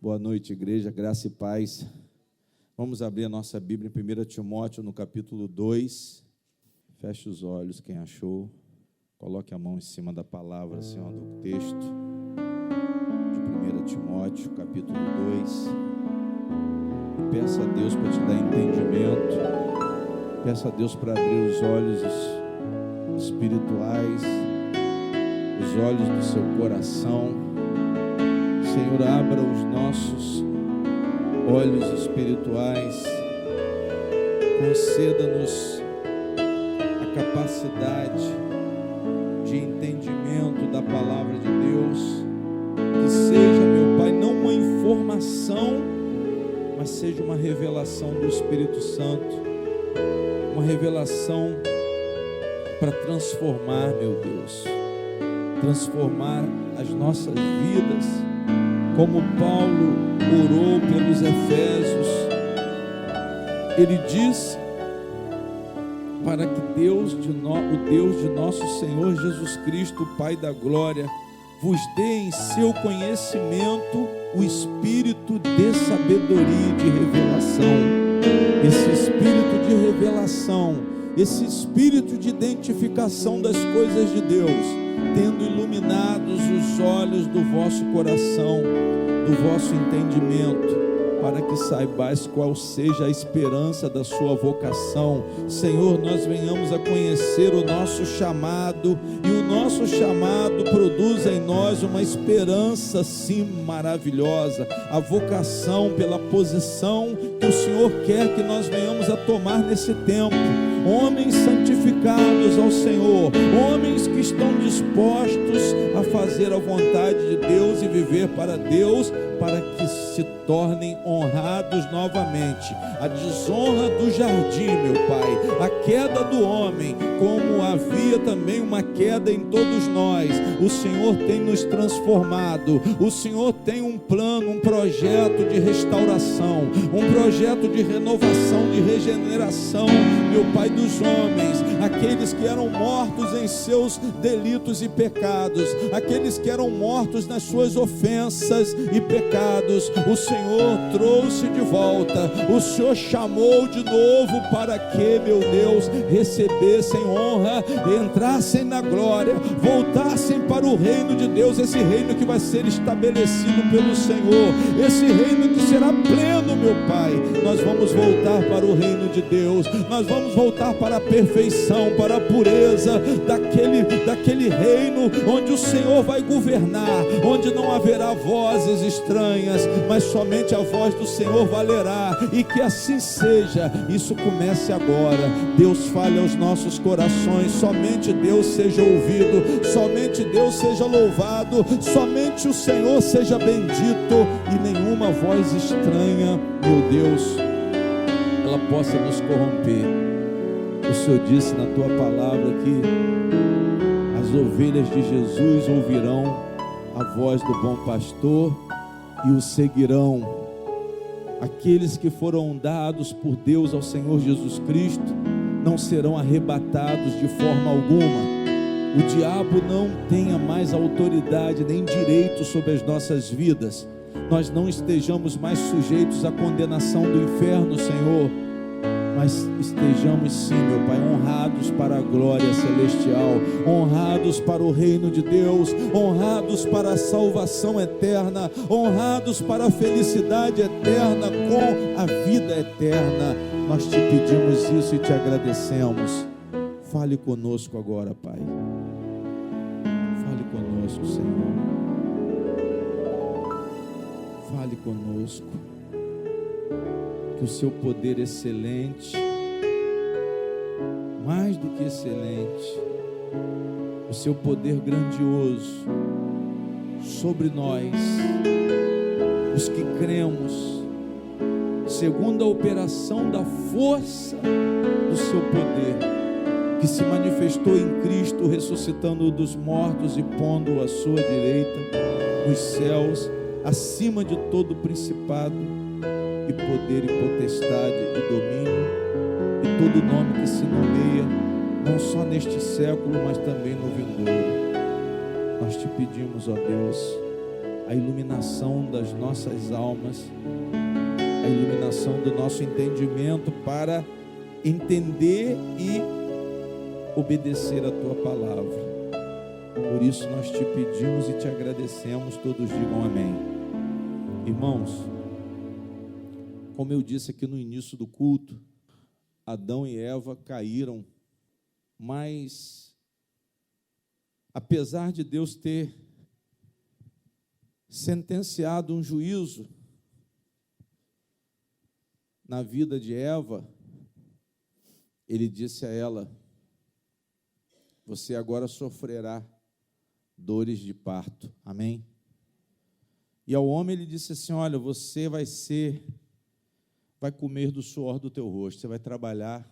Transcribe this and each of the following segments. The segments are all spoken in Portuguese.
Boa noite, igreja, graça e paz. Vamos abrir a nossa Bíblia em 1 Timóteo, no capítulo 2. Feche os olhos, quem achou. Coloque a mão em cima da palavra, Senhor, do texto de 1 Timóteo, capítulo 2. E peça a Deus para te dar entendimento. Peça a Deus para abrir os olhos espirituais, os olhos do seu coração. Senhor, abra os nossos olhos espirituais, conceda-nos a capacidade de entendimento da palavra de Deus, que seja, meu Pai, não uma informação, mas seja uma revelação do Espírito Santo, uma revelação para transformar, meu Deus, transformar as nossas vidas, como Paulo orou pelos Efésios. Ele disse para que o Deus de nosso Senhor Jesus Cristo, Pai da glória, vos dê em seu conhecimento o espírito de sabedoria e de revelação. Esse espírito de revelação, esse espírito de identificação das coisas de Deus, tendo iluminados os olhos do vosso coração, do vosso entendimento, para que saibais qual seja a esperança da sua vocação. Senhor, nós venhamos a conhecer o nosso chamado, e o nosso chamado produz em nós uma esperança sim maravilhosa, a vocação pela posição que o Senhor quer que nós venhamos a tomar nesse tempo. Homens santificados ao Senhor, homens que estão dispostos a fazer a vontade de Deus e viver para Deus, para que se tornem honrados novamente. A desonra do jardim, meu Pai, a queda do homem, como havia também uma queda em todos nós, o Senhor tem nos transformado. O Senhor tem um plano, um projeto de restauração, um projeto de renovação, de regeneração, meu Pai, dos homens, aqueles que eram mortos em seus delitos e pecados, aqueles que eram mortos nas suas ofensas e pecados. O Senhor trouxe de volta, o Senhor chamou de novo para que, meu Deus, recebessem honra, entrassem na glória, voltassem para o reino de Deus, esse reino que vai ser estabelecido pelo Senhor, esse reino que será pleno, meu Pai. Nós vamos voltar para o reino de Deus, nós vamos voltar para a perfeição, para a pureza daquele reino onde o Senhor vai governar, onde não haverá vozes estranhas, mas somente a voz do Senhor valerá. E que assim seja. Isso comece agora. Deus fale aos nossos corações, somente Deus seja ouvido, somente Deus seja louvado, somente o Senhor seja bendito, e nenhuma voz estranha, meu Deus, ela possa nos corromper. O Senhor disse na tua palavra que as ovelhas de Jesus ouvirão a voz do bom pastor e o seguirão. Aqueles que foram dados por Deus ao Senhor Jesus Cristo não serão arrebatados de forma alguma. O diabo não tenha mais autoridade nem direito sobre as nossas vidas. Nós não estejamos mais sujeitos à condenação do inferno, Senhor, mas estejamos sim, meu Pai, honrados para a glória celestial, honrados para o reino de Deus, honrados para a salvação eterna, honrados para a felicidade eterna, com a vida eterna. Nós te pedimos isso e te agradecemos. Fale conosco agora, Pai. Fale conosco, Senhor. Fale conosco. Que o seu poder excelente, mais do que excelente, o seu poder grandioso sobre nós, os que cremos, segundo a operação da força do seu poder, que se manifestou em Cristo, ressuscitando-o dos mortos e pondo-o à sua direita nos céus, acima de todo principado e poder e potestade e domínio, e todo nome que se nomeia, não só neste século, mas também no vindouro. Nós te pedimos, ó Deus, a iluminação das nossas almas, a iluminação do nosso entendimento para entender e obedecer a Tua palavra. Por isso nós te pedimos e te agradecemos, todos digam amém. Irmãos, como eu disse aqui no início do culto, Adão e Eva caíram, mas apesar de Deus ter sentenciado um juízo na vida de Eva, Ele disse a ela: você agora sofrerá dores de parto, amém? E ao homem Ele disse assim: olha, você vai comer do suor do teu rosto, você vai trabalhar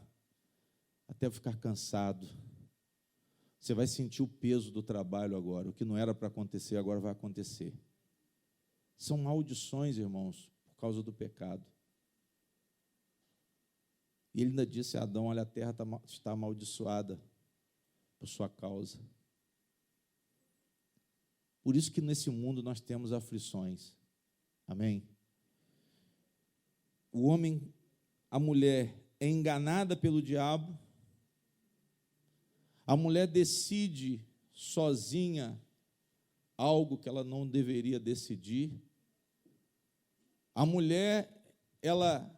até ficar cansado, você vai sentir o peso do trabalho agora, o que não era para acontecer, agora vai acontecer. São maldições, irmãos, por causa do pecado. E Ele ainda disse a Adão: olha, a terra está amaldiçoada por sua causa. Por isso que nesse mundo nós temos aflições, amém? O homem, a mulher é enganada pelo diabo, a mulher decide sozinha algo que ela não deveria decidir, a mulher, ela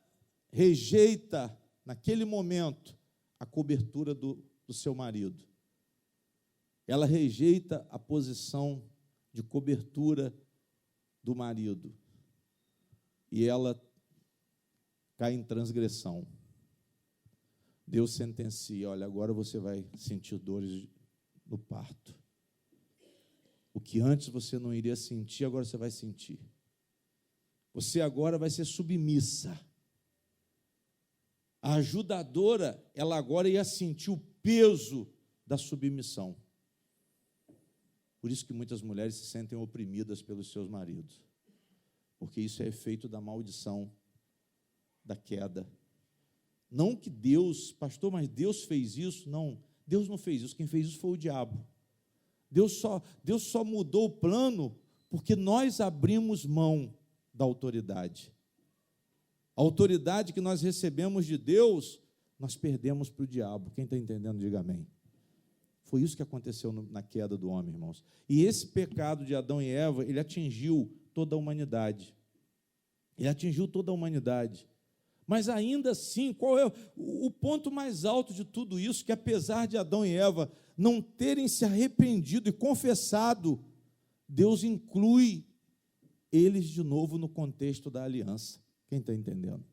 rejeita naquele momento a cobertura do seu marido, ela rejeita a posição de cobertura do marido, e ela cai em transgressão. Deus sentencia: olha, agora você vai sentir dores no parto. O que antes você não iria sentir, agora você vai sentir. Você agora vai ser submissa. A ajudadora, ela agora ia sentir o peso da submissão. Por isso que muitas mulheres se sentem oprimidas pelos seus maridos, porque isso é efeito da maldição, da queda. Não que Deus, pastor, mas Deus fez isso. Não, Deus não fez isso, quem fez isso foi o diabo. Deus só mudou o plano porque nós abrimos mão da autoridade. A autoridade que nós recebemos de Deus, nós perdemos para o diabo. Quem está entendendo, diga amém. Foi isso que aconteceu na queda do homem, irmãos. E esse pecado de Adão e Eva, ele atingiu toda a humanidade. Ele atingiu toda a humanidade. Mas ainda assim, qual é o ponto mais alto de tudo isso? Que apesar de Adão e Eva não terem se arrependido e confessado, Deus inclui eles de novo no contexto da aliança. Quem está entendendo?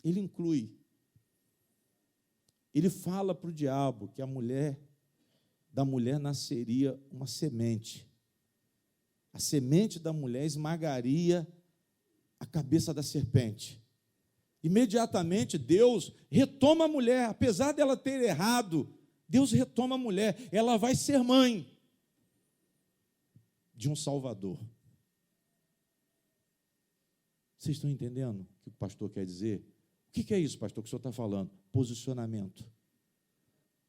Ele inclui. Ele fala para o diabo que da mulher nasceria uma semente. A semente da mulher esmagaria a cabeça da serpente. Imediatamente Deus retoma a mulher, apesar dela ter errado, Deus retoma a mulher, ela vai ser mãe de um Salvador. Vocês estão entendendo o que o pastor quer dizer? O que é isso, pastor, que o senhor está falando? Posicionamento.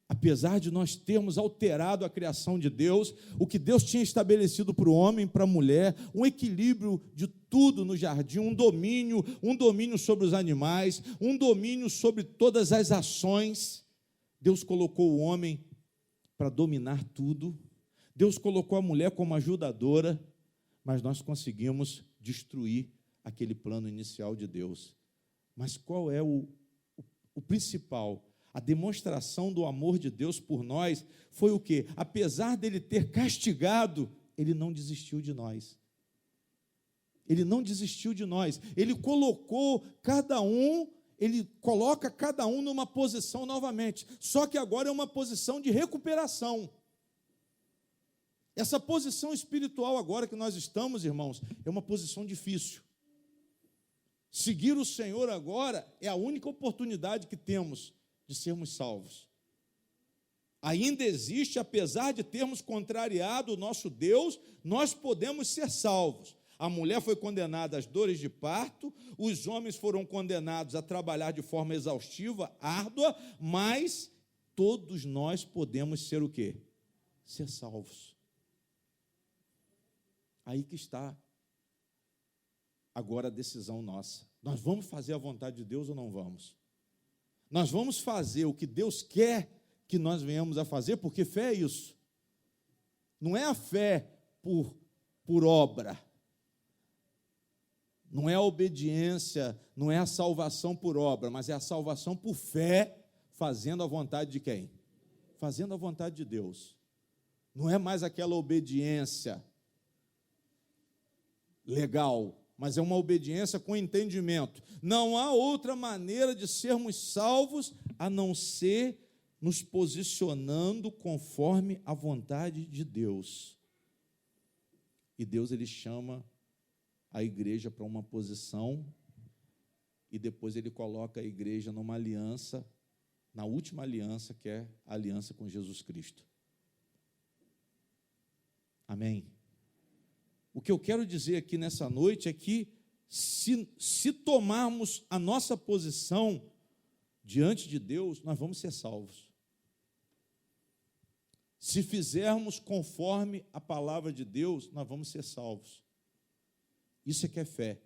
Apesar de nós termos alterado a criação de Deus, o que Deus tinha estabelecido para o homem, para a mulher, um equilíbrio de tudo no jardim, um domínio sobre os animais, um domínio sobre todas as ações. Deus colocou o homem para dominar tudo. Deus colocou a mulher como ajudadora, mas nós conseguimos destruir aquele plano inicial de Deus. Mas qual é o principal? A demonstração do amor de Deus por nós foi o quê? Apesar dele ter castigado, ele não desistiu de nós. Ele não desistiu de nós. Ele coloca cada um numa posição novamente. Só que agora é uma posição de recuperação. Essa posição espiritual agora que nós estamos, irmãos, é uma posição difícil. Seguir o Senhor agora é a única oportunidade que temos de sermos salvos. Ainda existe, apesar de termos contrariado o nosso Deus, nós podemos ser salvos. A mulher foi condenada às dores de parto, os homens foram condenados a trabalhar de forma exaustiva, árdua, mas todos nós podemos ser o quê? Ser salvos. Aí que está agora a decisão nossa. Nós vamos fazer a vontade de Deus ou não vamos? Nós vamos fazer o que Deus quer que nós venhamos a fazer, porque fé é isso. Não é a fé por obra. Não é a obediência, não é a salvação por obra, mas é a salvação por fé, fazendo a vontade de quem? Fazendo a vontade de Deus. Não é mais aquela obediência legal, mas é uma obediência com entendimento. Não há outra maneira de sermos salvos a não ser nos posicionando conforme a vontade de Deus. E Deus, Ele chama a igreja para uma posição e depois Ele coloca a igreja numa aliança, na última aliança, que é a aliança com Jesus Cristo. Amém? O que eu quero dizer aqui nessa noite é que, se tomarmos a nossa posição diante de Deus, nós vamos ser salvos. Se fizermos conforme a palavra de Deus, nós vamos ser salvos. Isso é que é fé.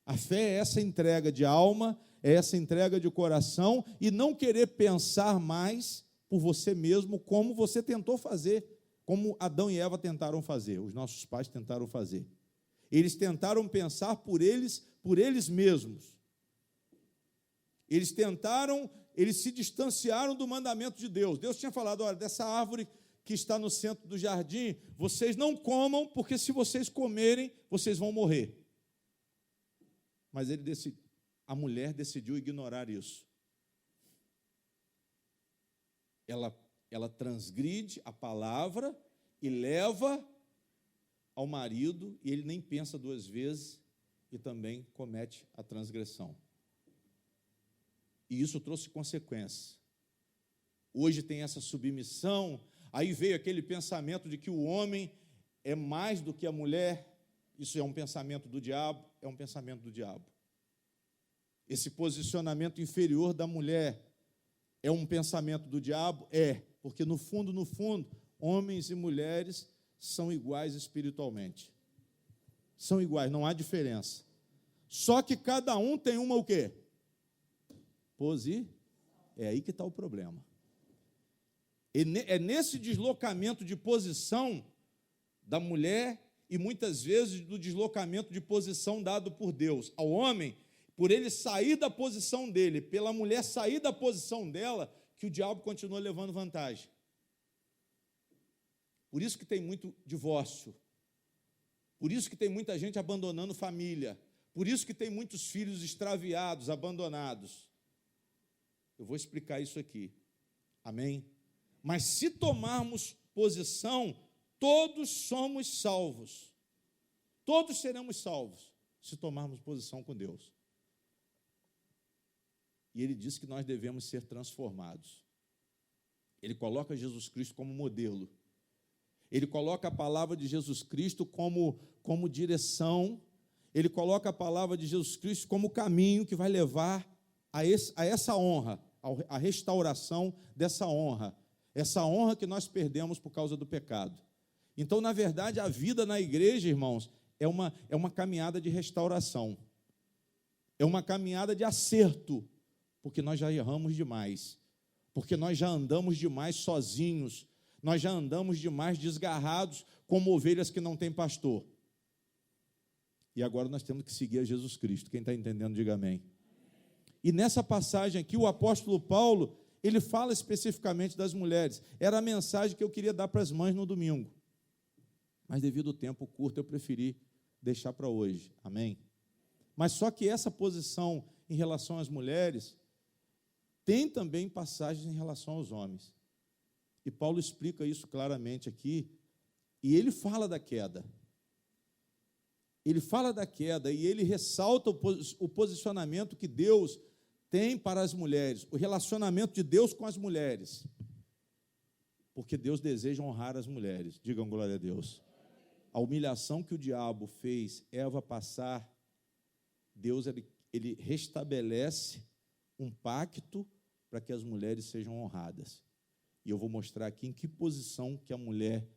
A fé é essa entrega de alma, é essa entrega de coração, e não querer pensar mais por você mesmo, como você tentou fazer, como Adão e Eva tentaram fazer, os nossos pais tentaram fazer. Eles tentaram pensar por eles mesmos. Eles se distanciaram do mandamento de Deus. Deus tinha falado, olha, dessa árvore que está no centro do jardim, vocês não comam, porque se vocês comerem, vocês vão morrer. Mas a mulher decidiu ignorar isso. Ela transgride a palavra e leva ao marido, e ele nem pensa duas vezes e também comete a transgressão. E isso trouxe consequências. Hoje tem essa submissão, aí veio aquele pensamento de que o homem é mais do que a mulher. Isso é um pensamento do diabo, é um pensamento do diabo. Esse posicionamento inferior da mulher é um pensamento do diabo? É, porque no fundo, homens e mulheres são iguais espiritualmente. São iguais, não há diferença. Só que cada um tem uma o quê? É aí que está o problema. É nesse deslocamento de posição da mulher e muitas vezes do deslocamento de posição dado por Deus ao homem, por ele sair da posição dele, pela mulher sair da posição dela, que o diabo continua levando vantagem. Por isso que tem muito divórcio. Por isso que tem muita gente abandonando família. Por isso que tem muitos filhos extraviados, abandonados. Eu vou explicar isso aqui. Amém? Mas se tomarmos posição, todos somos salvos. Todos seremos salvos se tomarmos posição com Deus. E ele diz que nós devemos ser transformados. Ele coloca Jesus Cristo como modelo. Ele coloca a palavra de Jesus Cristo como direção. Ele coloca a palavra de Jesus Cristo como caminho que vai levar a essa honra, a restauração dessa honra. Essa honra que nós perdemos por causa do pecado. Então, na verdade, a vida na igreja, irmãos, é uma caminhada de restauração. É uma caminhada de acerto, porque nós já erramos demais. Porque nós já andamos demais sozinhos. Nós já andamos demais desgarrados, como ovelhas que não têm pastor. E agora nós temos que seguir a Jesus Cristo. Quem está entendendo, diga amém. E nessa passagem aqui, o apóstolo Paulo, ele fala especificamente das mulheres. Era a mensagem que eu queria dar para as mães no domingo. Mas devido ao tempo curto, eu preferi deixar para hoje. Amém? Mas só que essa posição em relação às mulheres tem também passagens em relação aos homens. E Paulo explica isso claramente aqui. E ele fala da queda. Ele fala da queda e ele ressalta o posicionamento que Deus tem para as mulheres, o relacionamento de Deus com as mulheres. Porque Deus deseja honrar as mulheres. Digam glória a Deus. A humilhação que o diabo fez Eva passar, Deus ele restabelece um pacto para que as mulheres sejam honradas. E eu vou mostrar aqui em que posição que a mulher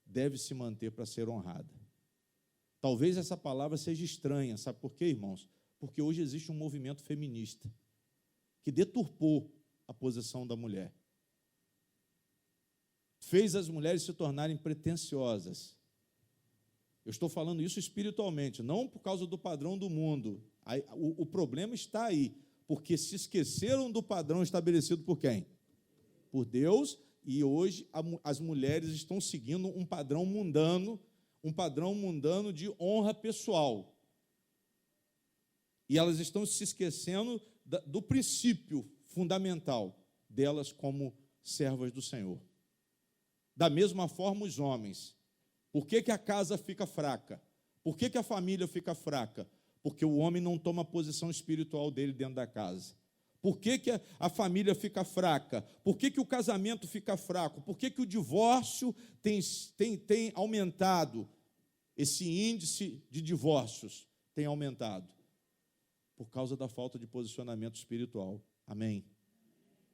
deve se manter para ser honrada. Talvez essa palavra seja estranha, sabe por quê, irmãos? Porque hoje existe um movimento feminista que deturpou a posição da mulher. Fez as mulheres se tornarem pretensiosas. Eu estou falando isso espiritualmente, não por causa do padrão do mundo. O problema está aí, porque se esqueceram do padrão estabelecido por quem? Por Deus, e hoje as mulheres estão seguindo um padrão mundano de honra pessoal. E elas estão se esquecendo do princípio fundamental delas como servas do Senhor. Da mesma forma, os homens. Por que a casa fica fraca? Por que a família fica fraca? Porque o homem não toma a posição espiritual dele dentro da casa. Por que a família fica fraca? Por que o casamento fica fraco? Por que o divórcio tem aumentado? Esse índice de divórcios tem aumentado. Por causa da falta de posicionamento espiritual. Amém?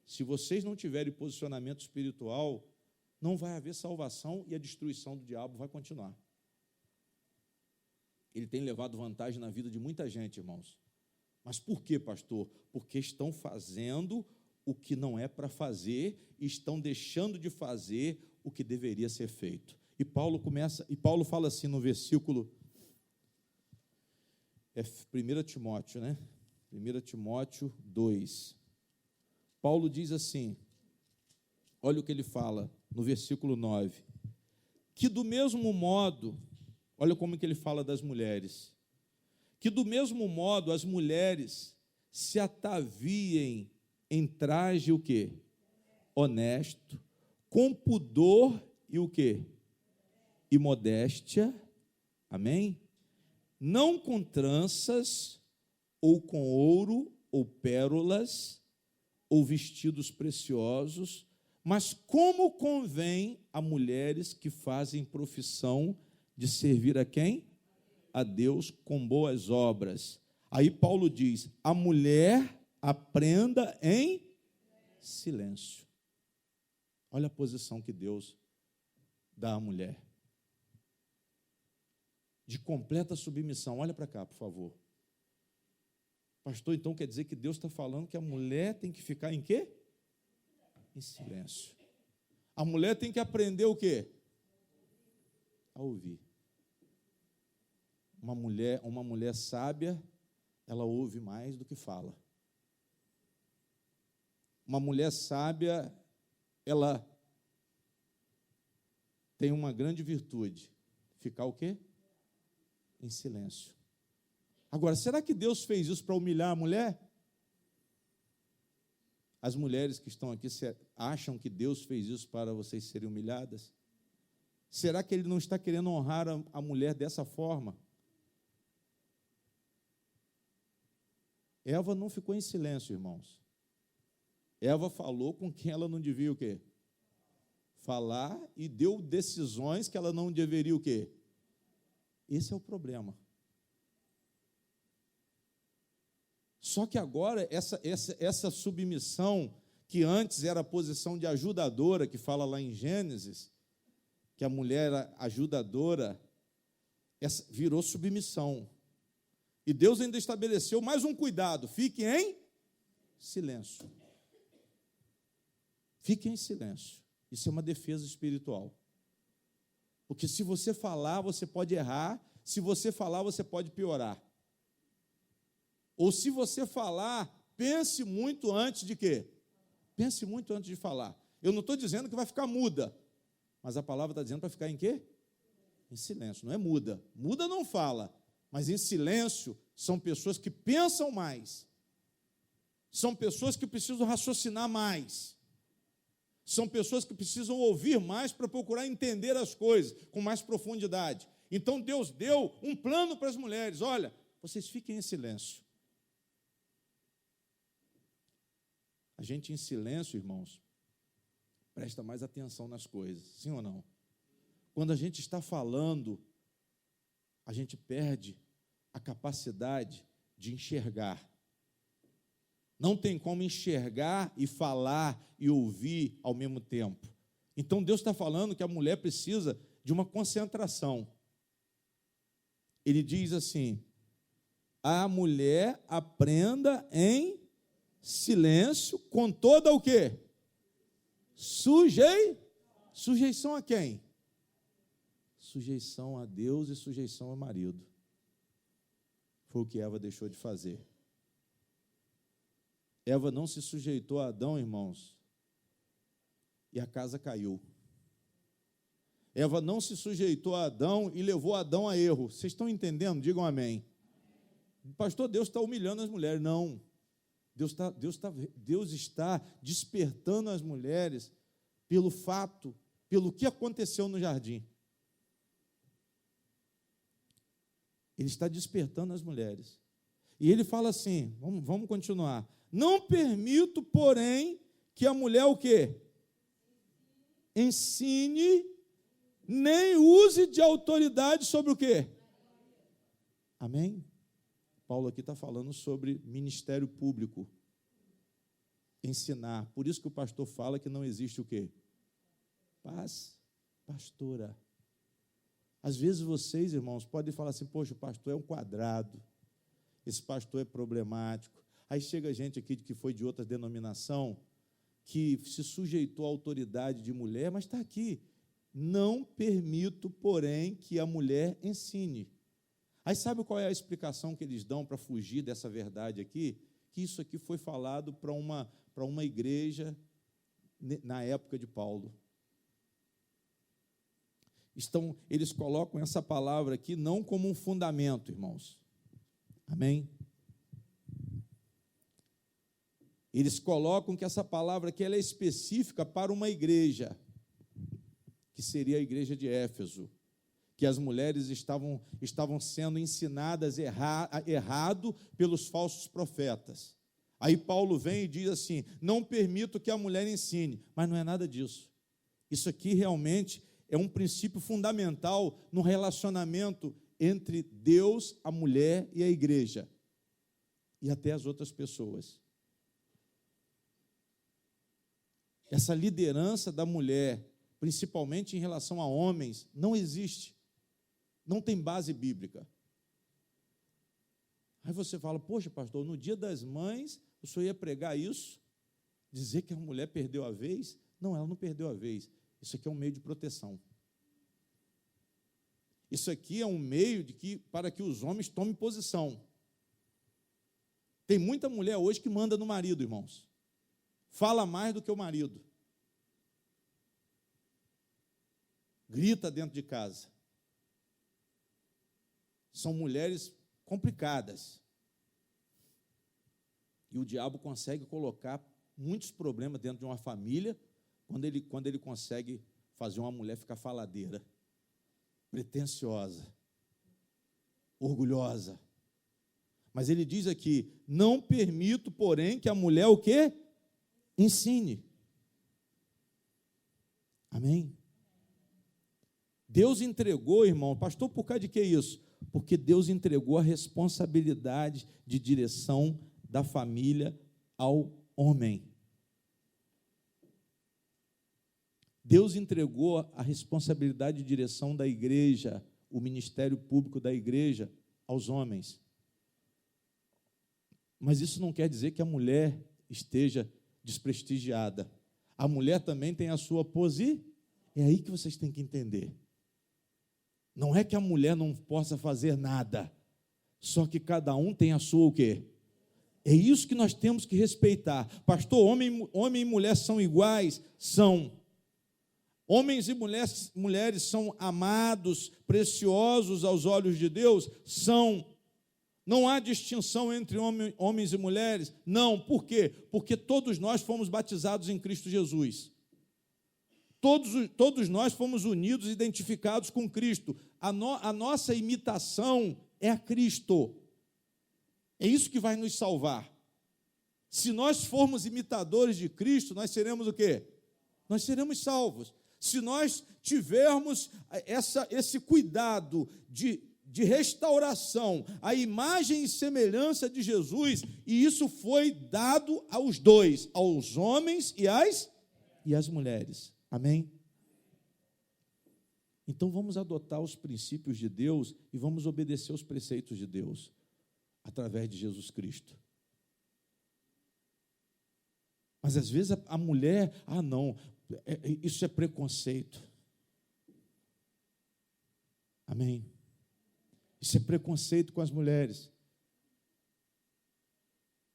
Se vocês não tiverem posicionamento espiritual, não vai haver salvação e a destruição do diabo vai continuar. Ele tem levado vantagem na vida de muita gente, irmãos. Mas por quê, pastor? Porque estão fazendo o que não é para fazer e estão deixando de fazer o que deveria ser feito. E Paulo fala assim no versículo, 1 Timóteo, né? 1 Timóteo 2. Paulo diz assim, olha o que ele fala no versículo 9, que do mesmo modo, olha como que ele fala das mulheres, que do mesmo modo as mulheres se ataviem em traje o quê? Honesto, com pudor e o quê? E modéstia, amém? Não com tranças, ou com ouro, ou pérolas, ou vestidos preciosos, mas como convém a mulheres que fazem profissão de servir a quem? A Deus com boas obras. Aí Paulo diz, a mulher aprenda em silêncio. Olha a posição que Deus dá à mulher. De completa submissão. Olha para cá, por favor. Pastor, então quer dizer que Deus está falando que a mulher tem que ficar em quê? Em silêncio. A mulher tem que aprender o quê? A ouvir. Uma mulher sábia, ela ouve mais do que fala. Uma mulher sábia, ela tem uma grande virtude. Ficar o quê? Em silêncio. Agora, será que Deus fez isso para humilhar a mulher? As mulheres que estão aqui acham que Deus fez isso para vocês serem humilhadas? Será que Ele não está querendo honrar a mulher dessa forma? Eva não ficou em silêncio, irmãos. Eva falou com quem ela não devia o quê? Falar, e deu decisões que ela não deveria o quê? Esse é o problema. Só que agora, essa submissão, que antes era a posição de ajudadora, que fala lá em Gênesis, que a mulher era ajudadora, virou submissão. E Deus ainda estabeleceu mais um cuidado: fique em silêncio. Fique em silêncio. Isso é uma defesa espiritual. Porque se você falar, você pode errar. Se você falar, você pode piorar. Ou se você falar, pense muito antes de quê? Pense muito antes de falar. Eu não estou dizendo que vai ficar muda, mas a palavra está dizendo para ficar em quê? Em silêncio, não é muda. Muda não fala, mas em silêncio são pessoas que pensam mais. São pessoas que precisam raciocinar mais. São pessoas que precisam ouvir mais para procurar entender as coisas com mais profundidade. Então Deus deu um plano para as mulheres: olha, vocês fiquem em silêncio. A gente em silêncio, irmãos, presta mais atenção nas coisas, sim ou não? Quando a gente está falando, a gente perde a capacidade de enxergar. Não tem como enxergar e falar e ouvir ao mesmo tempo. Então Deus está falando que a mulher precisa de uma concentração. ele diz assim: a mulher aprenda em silêncio, com toda o quê? Sujeição a quem? Sujeição a Deus e sujeição ao marido. Foi o que Eva deixou de fazer. Eva não se sujeitou a Adão, irmãos, e a casa caiu. Eva não se sujeitou a Adão e levou Adão a erro. Vocês estão entendendo? Digam amém. Pastor, Deus está humilhando as mulheres. Não. Deus está despertando as mulheres pelo fato, pelo que aconteceu no jardim. Ele está despertando as mulheres. E ele fala assim, vamos continuar. Não permito, porém, que a mulher o quê? Ensine, nem use de autoridade sobre o quê? Amém? Paulo aqui está falando sobre ministério público. Ensinar. Por isso que o pastor fala que não existe o quê? Pastora. Às vezes vocês, irmãos, podem falar assim: poxa, o pastor é um quadrado, esse pastor é problemático. Aí chega gente aqui que foi de outra denominação, que se sujeitou à autoridade de mulher, mas está aqui. Não permito, porém, que a mulher ensine. Aí sabe qual é a explicação que eles dão para fugir dessa verdade aqui? Que isso aqui foi falado para uma igreja na época de Paulo. Eles colocam essa palavra aqui não como um fundamento, irmãos. Amém? Eles colocam que essa palavra aqui ela é específica para uma igreja, que seria a igreja de Éfeso, que as mulheres estavam sendo ensinadas errado pelos falsos profetas. Aí Paulo vem e diz assim: não permito que a mulher ensine, mas não é nada disso. Isso aqui realmente é um princípio fundamental no relacionamento entre Deus, a mulher e a igreja, e até as outras pessoas. Essa liderança da mulher, principalmente em relação a homens, não existe. Não tem base bíblica. Aí você fala: poxa, pastor, no dia das mães, o senhor ia pregar isso? Dizer que a mulher perdeu a vez? Não, ela não perdeu a vez. Isso aqui é um meio de proteção. Isso aqui é um meio para que os homens tomem posição. Tem muita mulher hoje que manda no marido, irmãos. Fala mais do que o marido. Grita dentro de casa. São mulheres complicadas. E o diabo consegue colocar muitos problemas dentro de uma família quando ele consegue fazer uma mulher ficar faladeira, pretensiosa, orgulhosa. Mas ele diz aqui: não permito, porém, que a mulher o quê? Ensine. Amém? Deus entregou, irmão, pastor, por causa de que isso? Porque Deus entregou a responsabilidade de direção da família ao homem. Deus entregou a responsabilidade de direção da igreja, o ministério público da igreja, aos homens. Mas isso não quer dizer que a mulher esteja desprestigiada. A mulher também tem a sua posição. É aí que vocês têm que entender. Não é que a mulher não possa fazer nada, só que cada um tem a sua o quê? É isso que nós temos que respeitar. Pastor, homem e mulher são iguais? São. Homens e mulheres são amados, preciosos aos olhos de Deus? São. Não há distinção entre homens e mulheres? Não. Por quê? Porque todos nós fomos batizados em Cristo Jesus. Todos nós fomos unidos, identificados com Cristo. A nossa imitação é a Cristo. É isso que vai nos salvar. Se nós formos imitadores de Cristo, nós seremos o quê? Nós seremos salvos. Se nós tivermos esse cuidado de restauração, a imagem e semelhança de Jesus, e isso foi dado aos dois, aos homens e às mulheres. Amém? Então vamos adotar os princípios de Deus e vamos obedecer os preceitos de Deus através de Jesus Cristo. Mas às vezes a mulher, não, isso é preconceito. Amém? Isso é preconceito com as mulheres.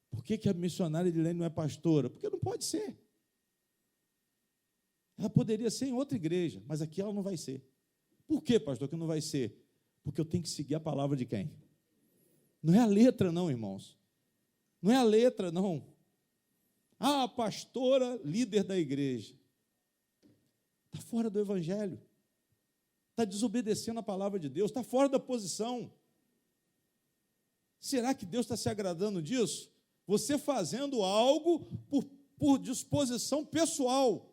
Por que a missionária Edilene não é pastora? Porque não pode ser. Ela poderia ser em outra igreja, mas aqui ela não vai ser. Por que, pastor, que não vai ser? Porque eu tenho que seguir a palavra de quem? Não é a letra, não, irmãos. Não é a letra, não. A pastora, líder da igreja. Está fora do evangelho. Está desobedecendo a palavra de Deus. Está fora da posição. Será que Deus está se agradando disso? Você fazendo algo por disposição pessoal.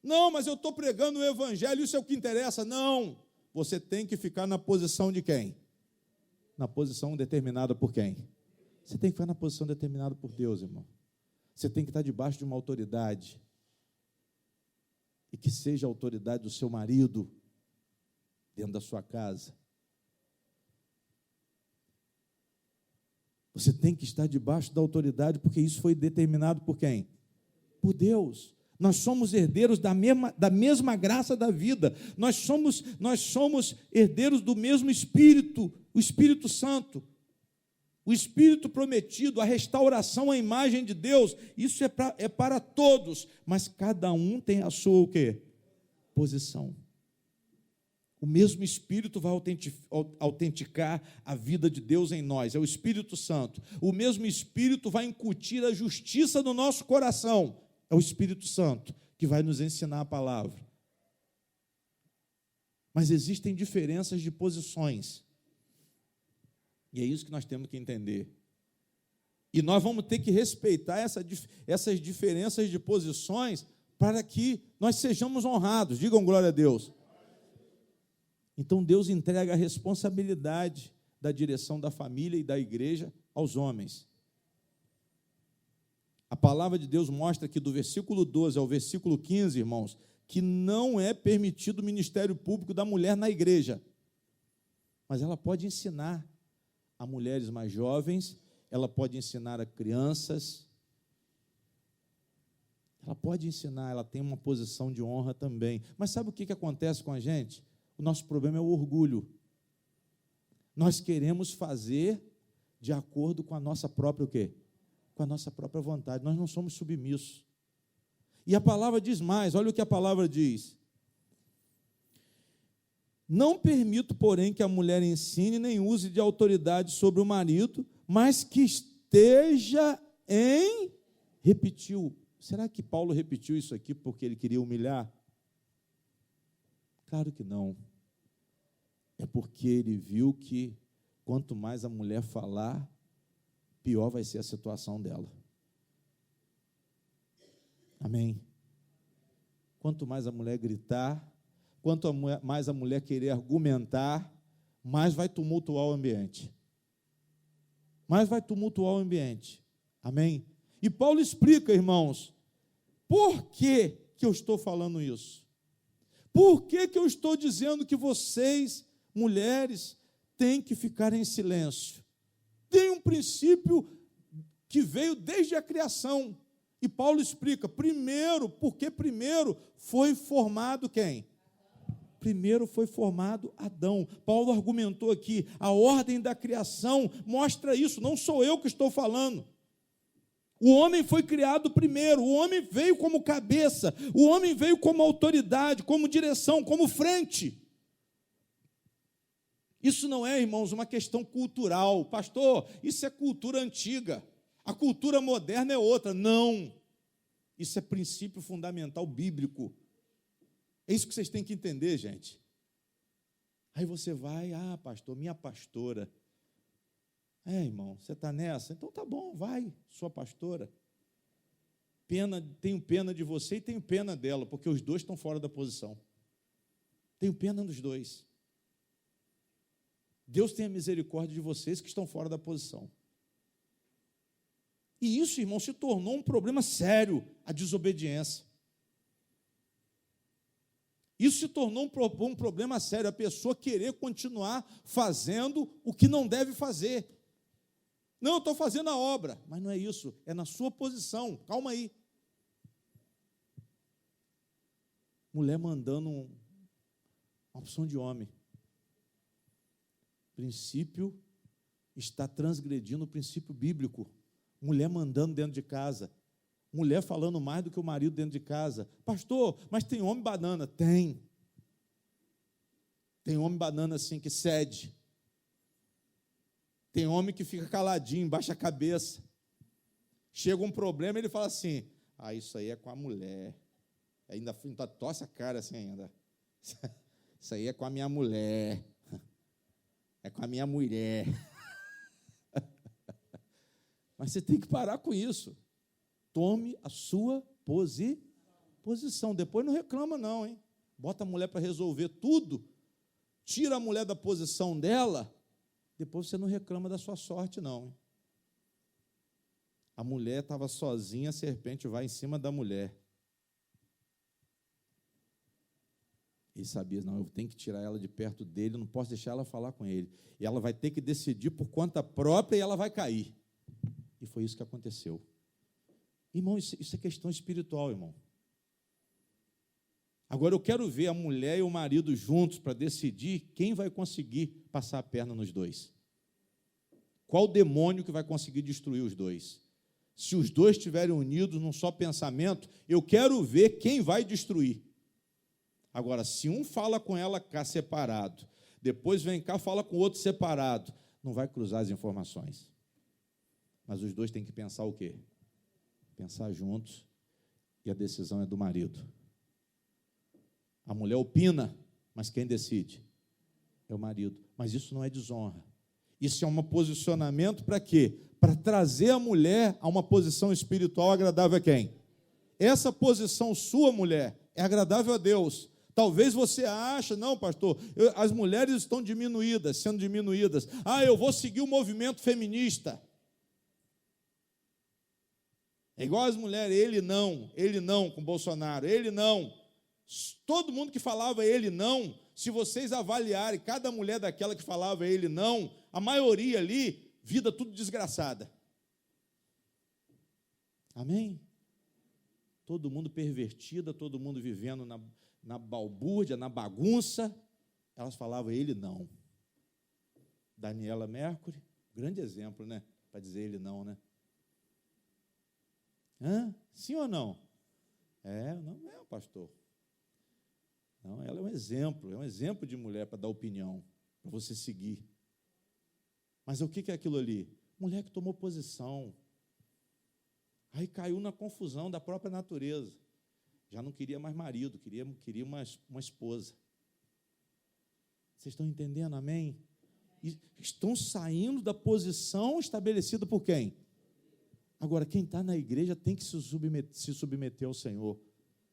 Não, mas eu estou pregando o evangelho, isso é o que interessa. Não, você tem que ficar na posição de quem? Na posição determinada por quem? Você tem que ficar na posição determinada por Deus, irmão. Você tem que estar debaixo de uma autoridade. E que seja a autoridade do seu marido dentro da sua casa. Você tem que estar debaixo da autoridade, porque isso foi determinado por quem? Por Deus. Nós somos herdeiros da mesma graça da vida. Nós somos herdeiros do mesmo Espírito, o Espírito Santo. O Espírito prometido, a restauração à imagem de Deus. Isso é para todos, mas cada um tem a sua o quê? Posição. O mesmo Espírito vai autenticar a vida de Deus em nós, é o Espírito Santo. O mesmo Espírito vai incutir a justiça no nosso coração. É o Espírito Santo que vai nos ensinar a palavra. Mas existem diferenças de posições. E é isso que nós temos que entender. E nós vamos ter que respeitar essas diferenças de posições para que nós sejamos honrados. Digam glória a Deus. Então Deus entrega a responsabilidade da direção da família e da igreja aos homens. A palavra de Deus mostra que do versículo 12 ao versículo 15, irmãos, que não é permitido o ministério público da mulher na igreja. Mas ela pode ensinar a mulheres mais jovens, ela pode ensinar a crianças, ela pode ensinar, ela tem uma posição de honra também. Mas sabe o que acontece com a gente? O nosso problema é o orgulho. Nós queremos fazer de acordo com a nossa própria o quê? Com a nossa própria vontade. Nós não somos submissos. E a palavra diz mais, olha o que a palavra diz. Não permito, porém, que a mulher ensine nem use de autoridade sobre o marido, mas que esteja em... Repetiu. Será que Paulo repetiu isso aqui porque ele queria humilhar? Claro que não. É porque ele viu que quanto mais a mulher falar, pior vai ser a situação dela. Amém? Quanto mais a mulher gritar, quanto mais a mulher querer argumentar, mais vai tumultuar o ambiente. Mais vai tumultuar o ambiente. Amém? E Paulo explica, irmãos, por que eu estou falando isso? Por que eu estou dizendo que vocês, mulheres, têm que ficar em silêncio? Tem um princípio que veio desde a criação. E Paulo explica, porque primeiro foi formado quem? Primeiro foi formado Adão. Paulo argumentou aqui, a ordem da criação mostra isso, não sou eu que estou falando. O homem foi criado primeiro, o homem veio como cabeça, o homem veio como autoridade, como direção, como frente. Isso não é, irmãos, uma questão cultural. Pastor, isso é cultura antiga. A cultura moderna é outra. Não. Isso é princípio fundamental bíblico. É isso que vocês têm que entender, gente. Aí você vai, pastor, minha pastora. Irmão, você está nessa? Então tá bom, vai, sua pastora. Tenho pena de você e tenho pena dela, porque os dois estão fora da posição. Tenho pena dos dois. Deus tenha misericórdia de vocês que estão fora da posição. E isso, irmão, se tornou um problema sério, a desobediência. Isso se tornou um problema sério, a pessoa querer continuar fazendo o que não deve fazer. Não, eu estou fazendo a obra, mas não é isso, é na sua posição, calma aí. Mulher mandando uma opção de homem. O princípio está transgredindo o princípio bíblico. Mulher mandando dentro de casa. Mulher falando mais do que o marido dentro de casa. Pastor, mas tem homem banana? Tem. Tem homem banana assim que cede. Tem homem que fica caladinho, baixa a cabeça. Chega um problema, ele fala assim, isso aí é com a mulher. Ainda tosse a cara assim ainda. Isso aí é com a minha mulher. É com a minha mulher. Mas você tem que parar com isso. Tome a sua posição. Depois não reclama não, hein? Bota a mulher para resolver tudo. Tira a mulher da posição dela. Depois você não reclama da sua sorte não, hein? A mulher estava sozinha, a serpente vai em cima da mulher. Ele sabia, não, eu tenho que tirar ela de perto dele, não posso deixar ela falar com ele. E ela vai ter que decidir por conta própria e ela vai cair. E foi isso que aconteceu. Irmão, isso é questão espiritual, irmão. Agora eu quero ver a mulher e o marido juntos para decidir quem vai conseguir passar a perna nos dois. Qual demônio que vai conseguir destruir os dois? Se os dois estiverem unidos num só pensamento, eu quero ver quem vai destruir. Agora, se um fala com ela cá separado, depois vem cá, fala com o outro separado, não vai cruzar as informações. Mas os dois têm que pensar o quê? Pensar juntos, e a decisão é do marido. A mulher opina, mas quem decide? É o marido. Mas isso não é desonra. Isso é um posicionamento para quê? Para trazer a mulher a uma posição espiritual agradável a quem? Essa posição sua, mulher, é agradável a Deus. Talvez você ache, não, pastor, as mulheres estão sendo diminuídas. Eu vou seguir o movimento feminista. É igual as mulheres, ele não com Bolsonaro, ele não. Todo mundo que falava ele não, se vocês avaliarem cada mulher daquela que falava ele não, a maioria ali, vida tudo desgraçada. Amém? Todo mundo pervertida, todo mundo vivendo na balbúrdia, na bagunça, elas falavam ele não. Daniela Mercury, grande exemplo, né? Para dizer ele não, né? Sim ou não? Não é, pastor. Não, ela é um exemplo de mulher para dar opinião, para você seguir. Mas o que é aquilo ali? Mulher que tomou posição. Aí caiu na confusão da própria natureza. Já não queria mais marido, queria uma esposa. Vocês estão entendendo, amém? E estão saindo da posição estabelecida por quem? Agora, quem está na igreja tem que se submeter ao Senhor.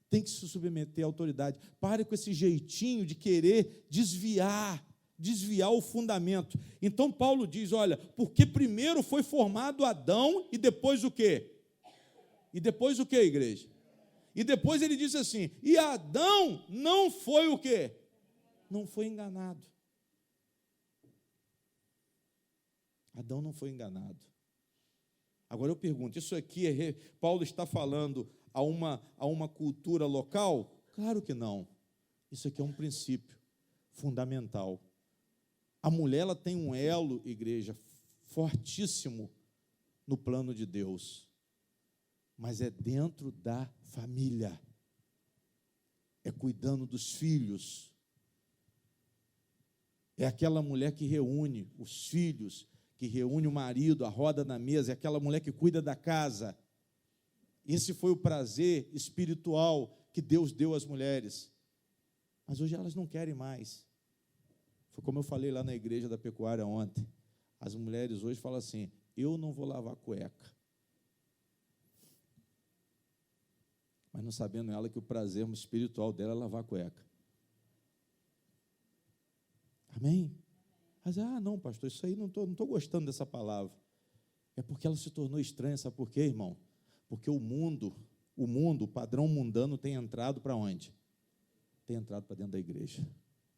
Tem que se submeter à autoridade. Pare com esse jeitinho de querer desviar o fundamento. Então, Paulo diz, olha, porque primeiro foi formado Adão e depois o quê? E depois o quê, igreja? E depois ele diz assim, e Adão não foi o quê? Não foi enganado. Adão não foi enganado. Agora eu pergunto, isso aqui, Paulo está falando a uma cultura local? Claro que não. Isso aqui é um princípio fundamental. A mulher ela tem um elo, igreja, fortíssimo no plano de Deus. Mas é dentro da família. É cuidando dos filhos. É aquela mulher que reúne os filhos, que reúne o marido, a roda na mesa, é aquela mulher que cuida da casa. Esse foi o prazer espiritual que Deus deu às mulheres. Mas hoje elas não querem mais. Foi como eu falei lá na igreja da pecuária ontem. As mulheres hoje falam assim, eu não vou lavar cueca. Mas não sabendo ela que o prazer espiritual dela é lavar cueca. Amém? Mas, não, pastor, isso aí não estou gostando dessa palavra. É porque ela se tornou estranha, sabe por quê, irmão? Porque o mundo, o padrão mundano tem entrado para onde? tem entrado para dentro da igreja.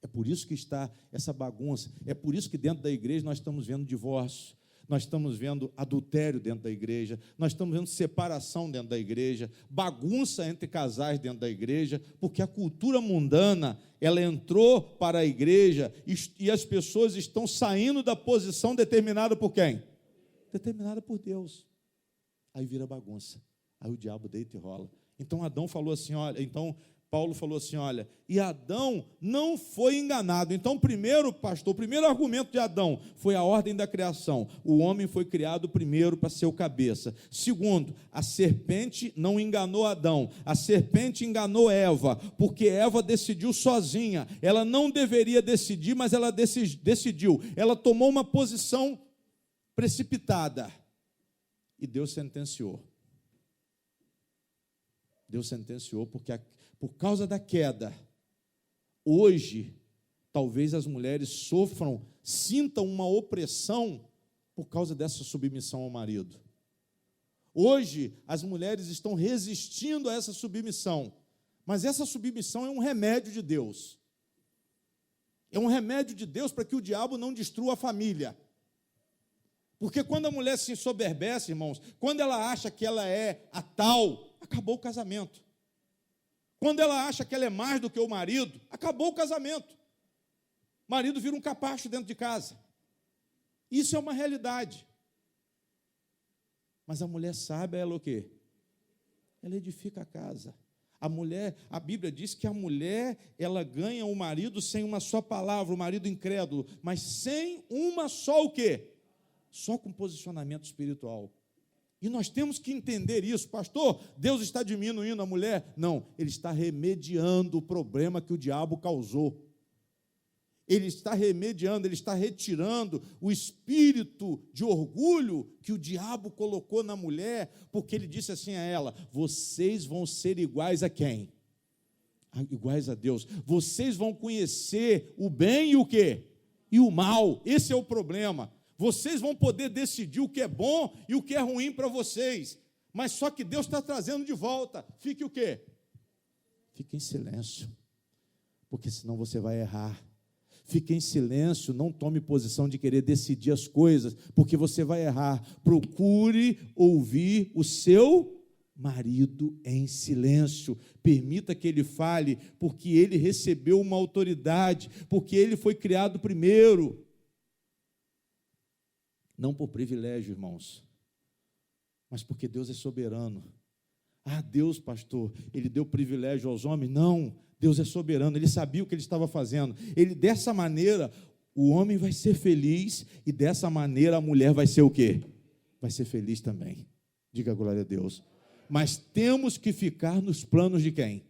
É por isso que está essa bagunça. É por isso que dentro da igreja nós estamos vendo divórcio, nós estamos vendo adultério dentro da igreja, nós estamos vendo separação dentro da igreja, bagunça entre casais dentro da igreja, porque a cultura mundana, ela entrou para a igreja e as pessoas estão saindo da posição determinada por quem? Determinada por Deus. Aí vira bagunça. Aí o diabo deita e rola. Então Adão falou assim, olha, Paulo falou assim, olha, e Adão não foi enganado. Então, primeiro, pastor, o primeiro argumento de Adão foi a ordem da criação. O homem foi criado primeiro para ser o cabeça. Segundo, a serpente não enganou Adão. A serpente enganou Eva, porque Eva decidiu sozinha. Ela não deveria decidir, mas ela decidiu. Ela tomou uma posição precipitada. E Deus sentenciou. Deus sentenciou porque por causa da queda, hoje, talvez as mulheres sintam uma opressão por causa dessa submissão ao marido. Hoje, as mulheres estão resistindo a essa submissão, mas essa submissão é um remédio de Deus. É um remédio de Deus para que o diabo não destrua a família. Porque quando a mulher se ensoberbece, irmãos, quando ela acha que ela é a tal, acabou o casamento. Quando ela acha que ela é mais do que o marido, acabou o casamento. O marido vira um capacho dentro de casa. Isso é uma realidade. Mas a mulher sabe, ela o quê? Ela edifica a casa. A Bíblia diz que a mulher, ela ganha o marido sem uma só palavra, o marido incrédulo, mas sem uma só o quê? Só com posicionamento espiritual. E nós temos que entender isso, pastor. Deus está diminuindo a mulher? Não, Ele está remediando o problema que o diabo causou. Ele está remediando, Ele está retirando o espírito de orgulho que o diabo colocou na mulher, porque Ele disse assim a ela: vocês vão ser iguais a quem? Iguais a Deus. Vocês vão conhecer o bem e o quê? E o mal. Esse é o problema. Vocês vão poder decidir o que é bom e o que é ruim para vocês. Mas só que Deus está trazendo de volta. Fique o quê? Fique em silêncio. Porque senão você vai errar. Fique em silêncio, não tome posição de querer decidir as coisas, porque você vai errar. Procure ouvir o seu marido em silêncio. Permita que ele fale, porque ele recebeu uma autoridade, porque ele foi criado primeiro. Não por privilégio, irmãos, mas porque Deus é soberano. Ah, Deus, pastor, Ele deu privilégio aos homens? Não, Deus é soberano, Ele sabia o que Ele estava fazendo. Dessa maneira, o homem vai ser feliz e dessa maneira a mulher vai ser o quê? Vai ser feliz também. Diga glória a Deus. Mas temos que ficar nos planos de quem?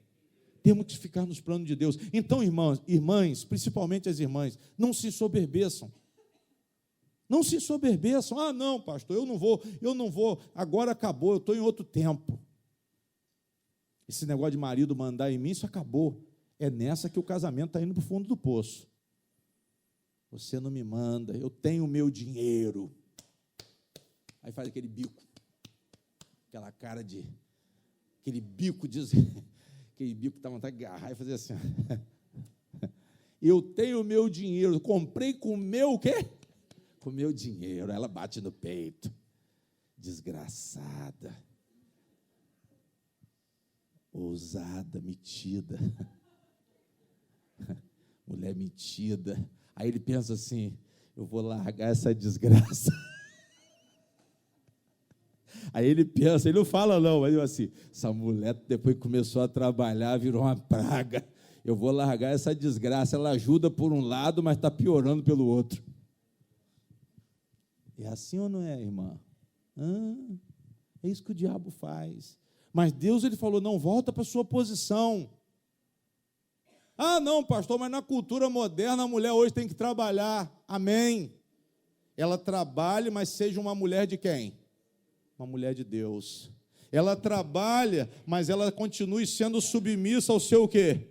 Temos que ficar nos planos de Deus. Então, irmãs, principalmente as irmãs, não se ensoberbeçam. Não se ensoberbeçam. Ah, não, pastor, eu não vou, agora acabou, eu estou em outro tempo. Esse negócio de marido mandar em mim, isso acabou. É nessa que o casamento está indo para o fundo do poço. Você não me manda, eu tenho o meu dinheiro. Aí faz aquele bico, aquela cara de, aquele bico aquele bico que dá vontade de agarrar e fazer assim. Eu tenho o meu dinheiro, comprei com o meu o quê? Com o meu dinheiro. Ela bate no peito. Desgraçada. Ousada, metida. Mulher metida. Aí ele pensa assim: eu vou largar essa desgraça. Aí ele pensa, ele não fala não, mas ele assim: essa mulher depois que começou a trabalhar virou uma praga. Eu vou largar essa desgraça. Ela ajuda por um lado, mas está piorando pelo outro. É assim ou não é, irmã? É isso que o diabo faz. Mas Deus, Ele falou: não, volta para a sua posição. Ah, não, pastor, mas na cultura moderna a mulher hoje tem que trabalhar. Amém. Ela trabalhe, mas seja uma mulher de quem? Uma mulher de Deus. Ela trabalha, mas ela continue sendo submissa ao seu quê?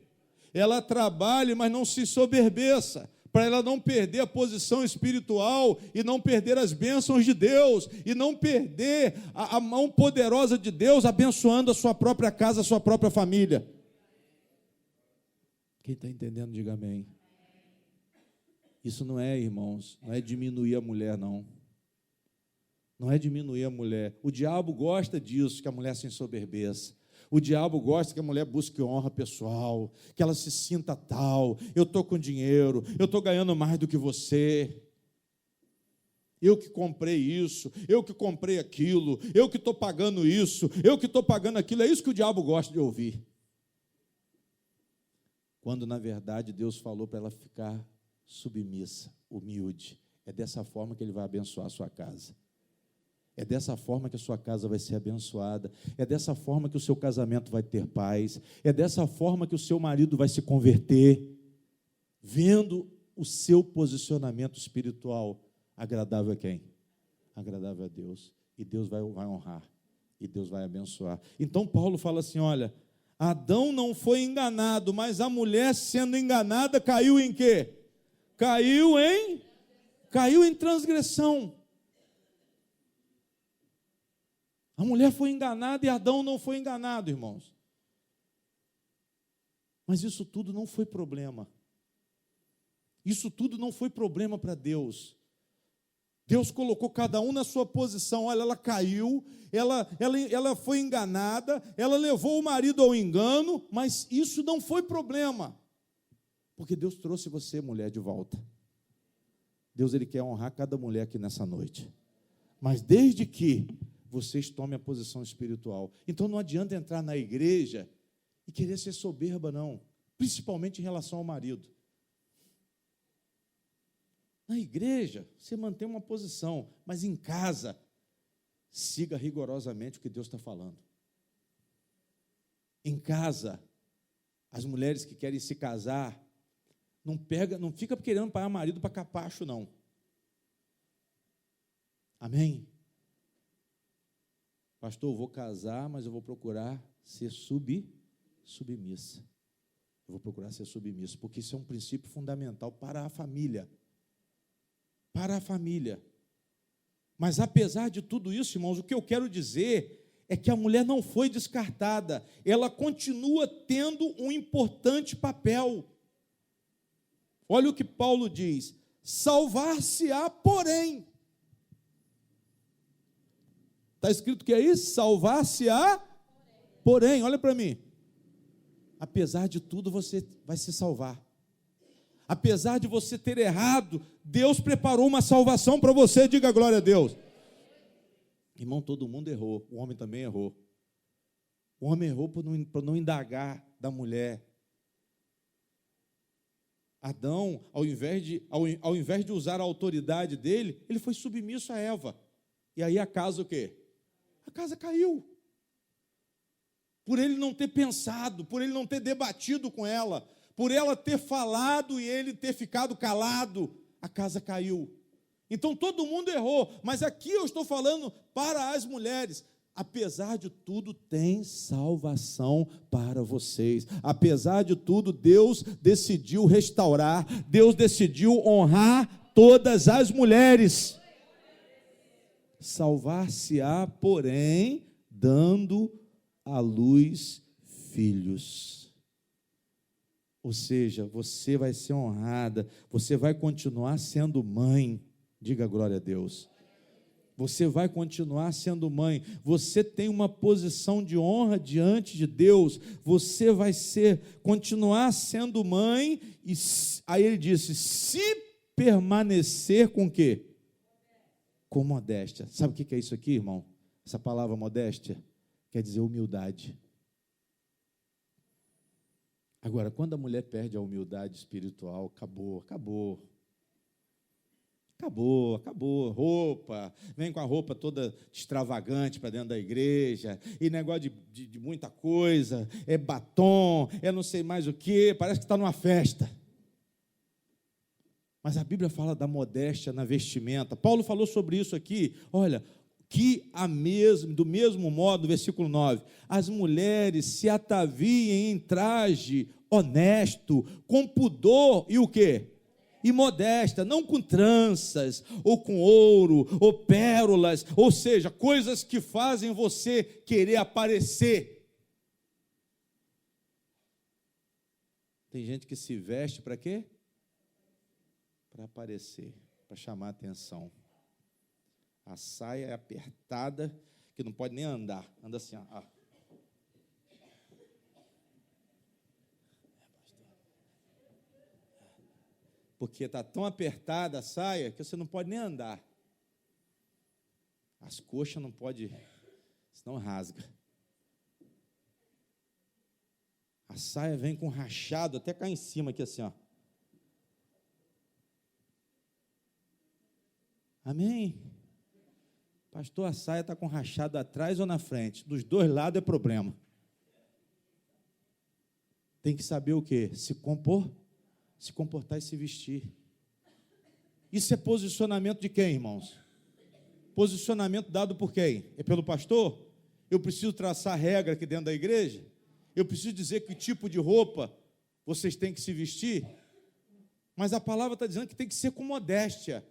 Ela trabalhe, mas não se soberbeça, para ela não perder a posição espiritual e não perder as bênçãos de Deus e não perder a mão poderosa de Deus abençoando a sua própria casa, a sua própria família. Quem está entendendo, diga amém. Isso não é, irmãos, não é diminuir a mulher, não. Não é diminuir a mulher. O diabo gosta disso, que a mulher se ensoberbeça. O diabo gosta que a mulher busque honra pessoal, que ela se sinta tal. Eu estou com dinheiro, eu estou ganhando mais do que você. Eu que comprei isso, eu que comprei aquilo, eu que estou pagando isso, eu que estou pagando aquilo. É isso que o diabo gosta de ouvir. Quando, na verdade, Deus falou para ela ficar submissa, humilde. É dessa forma que Ele vai abençoar a sua casa. É dessa forma que a sua casa vai ser abençoada. É dessa forma que o seu casamento vai ter paz. É dessa forma que o seu marido vai se converter, vendo o seu posicionamento espiritual agradável a quem? Agradável a Deus. E Deus vai honrar. E Deus vai abençoar. Então Paulo fala assim, olha, Adão não foi enganado, mas a mulher sendo enganada caiu em quê? Caiu em transgressão. A mulher foi enganada e Adão não foi enganado, irmãos. Mas isso tudo não foi problema. Isso tudo não foi problema para Deus. Deus colocou cada um na sua posição. Olha, ela caiu, ela foi enganada, ela levou o marido ao engano, mas isso não foi problema. Porque Deus trouxe você, mulher, de volta. Deus, Ele quer honrar cada mulher aqui nessa noite. Mas desde que vocês tomem a posição espiritual. Então não adianta entrar na igreja e querer ser soberba, não. Principalmente em relação ao marido. Na igreja, você mantém uma posição, mas em casa, siga rigorosamente o que Deus está falando. Em casa, as mulheres que querem se casar, não fica querendo pagar marido para capacho, não. Amém? Pastor, eu vou casar, mas eu vou procurar ser submissa. Eu vou procurar ser submissa, porque isso é um princípio fundamental para a família. Para a família. Mas apesar de tudo isso, irmãos, o que eu quero dizer é que a mulher não foi descartada. Ela continua tendo um importante papel. Olha o que Paulo diz: salvar-se-á, porém. Está escrito que é isso? Salvar-se-á, porém. Olha para mim. Apesar de tudo, você vai se salvar. Apesar de você ter errado, Deus preparou uma salvação para você. Diga glória a Deus. Irmão, todo mundo errou. O homem também errou. O homem errou por não indagar da mulher. Adão, ao invés de usar a autoridade dele, ele foi submisso a Eva. E aí a casa o quê? A casa caiu. Por ele não ter pensado, por ele não ter debatido com ela, por ela ter falado e ele ter ficado calado, a casa caiu. Então todo mundo errou, mas aqui eu estou falando para as mulheres. Apesar de tudo, tem salvação para vocês. Apesar de tudo, Deus decidiu restaurar, Deus decidiu honrar todas as mulheres. Salvar-se-á, porém, dando à luz filhos. Ou seja, você vai ser honrada, você vai continuar sendo mãe. Diga glória a Deus. Você vai continuar sendo mãe. Você tem uma posição de honra diante de Deus. Você vai continuar sendo mãe. E aí ele disse: se permanecer com o quê? Com modéstia. Sabe o que é isso aqui, irmão? Essa palavra modéstia quer dizer humildade. Agora, quando a mulher perde a humildade espiritual, acabou. Roupa, vem com a roupa toda extravagante para dentro da igreja, e negócio de muita coisa, é batom, é não sei mais o que, parece que está numa festa. Mas a Bíblia fala da modéstia na vestimenta. Paulo falou sobre isso aqui. Olha, que do mesmo modo, no versículo 9, as mulheres se ataviem em traje honesto, com pudor e o quê? E modesta, não com tranças, ou com ouro, ou pérolas, ou seja, coisas que fazem você querer aparecer. Tem gente que se veste para quê? Para aparecer, para chamar a atenção. A saia é apertada, que não pode nem andar. Anda assim, ó. Porque está tão apertada a saia que você não pode nem andar. As coxas não pode, senão rasga. A saia vem com rachado, até cá em cima, aqui assim, ó. Amém? Pastor, a saia está com rachado atrás ou na frente? Dos dois lados é problema. Tem que saber o quê? Se comportar e se vestir. Isso é posicionamento de quem, irmãos? Posicionamento dado por quem? É pelo pastor? Eu preciso traçar regra aqui dentro da igreja? Eu preciso dizer que tipo de roupa vocês têm que se vestir? Mas a palavra está dizendo que tem que ser com modéstia.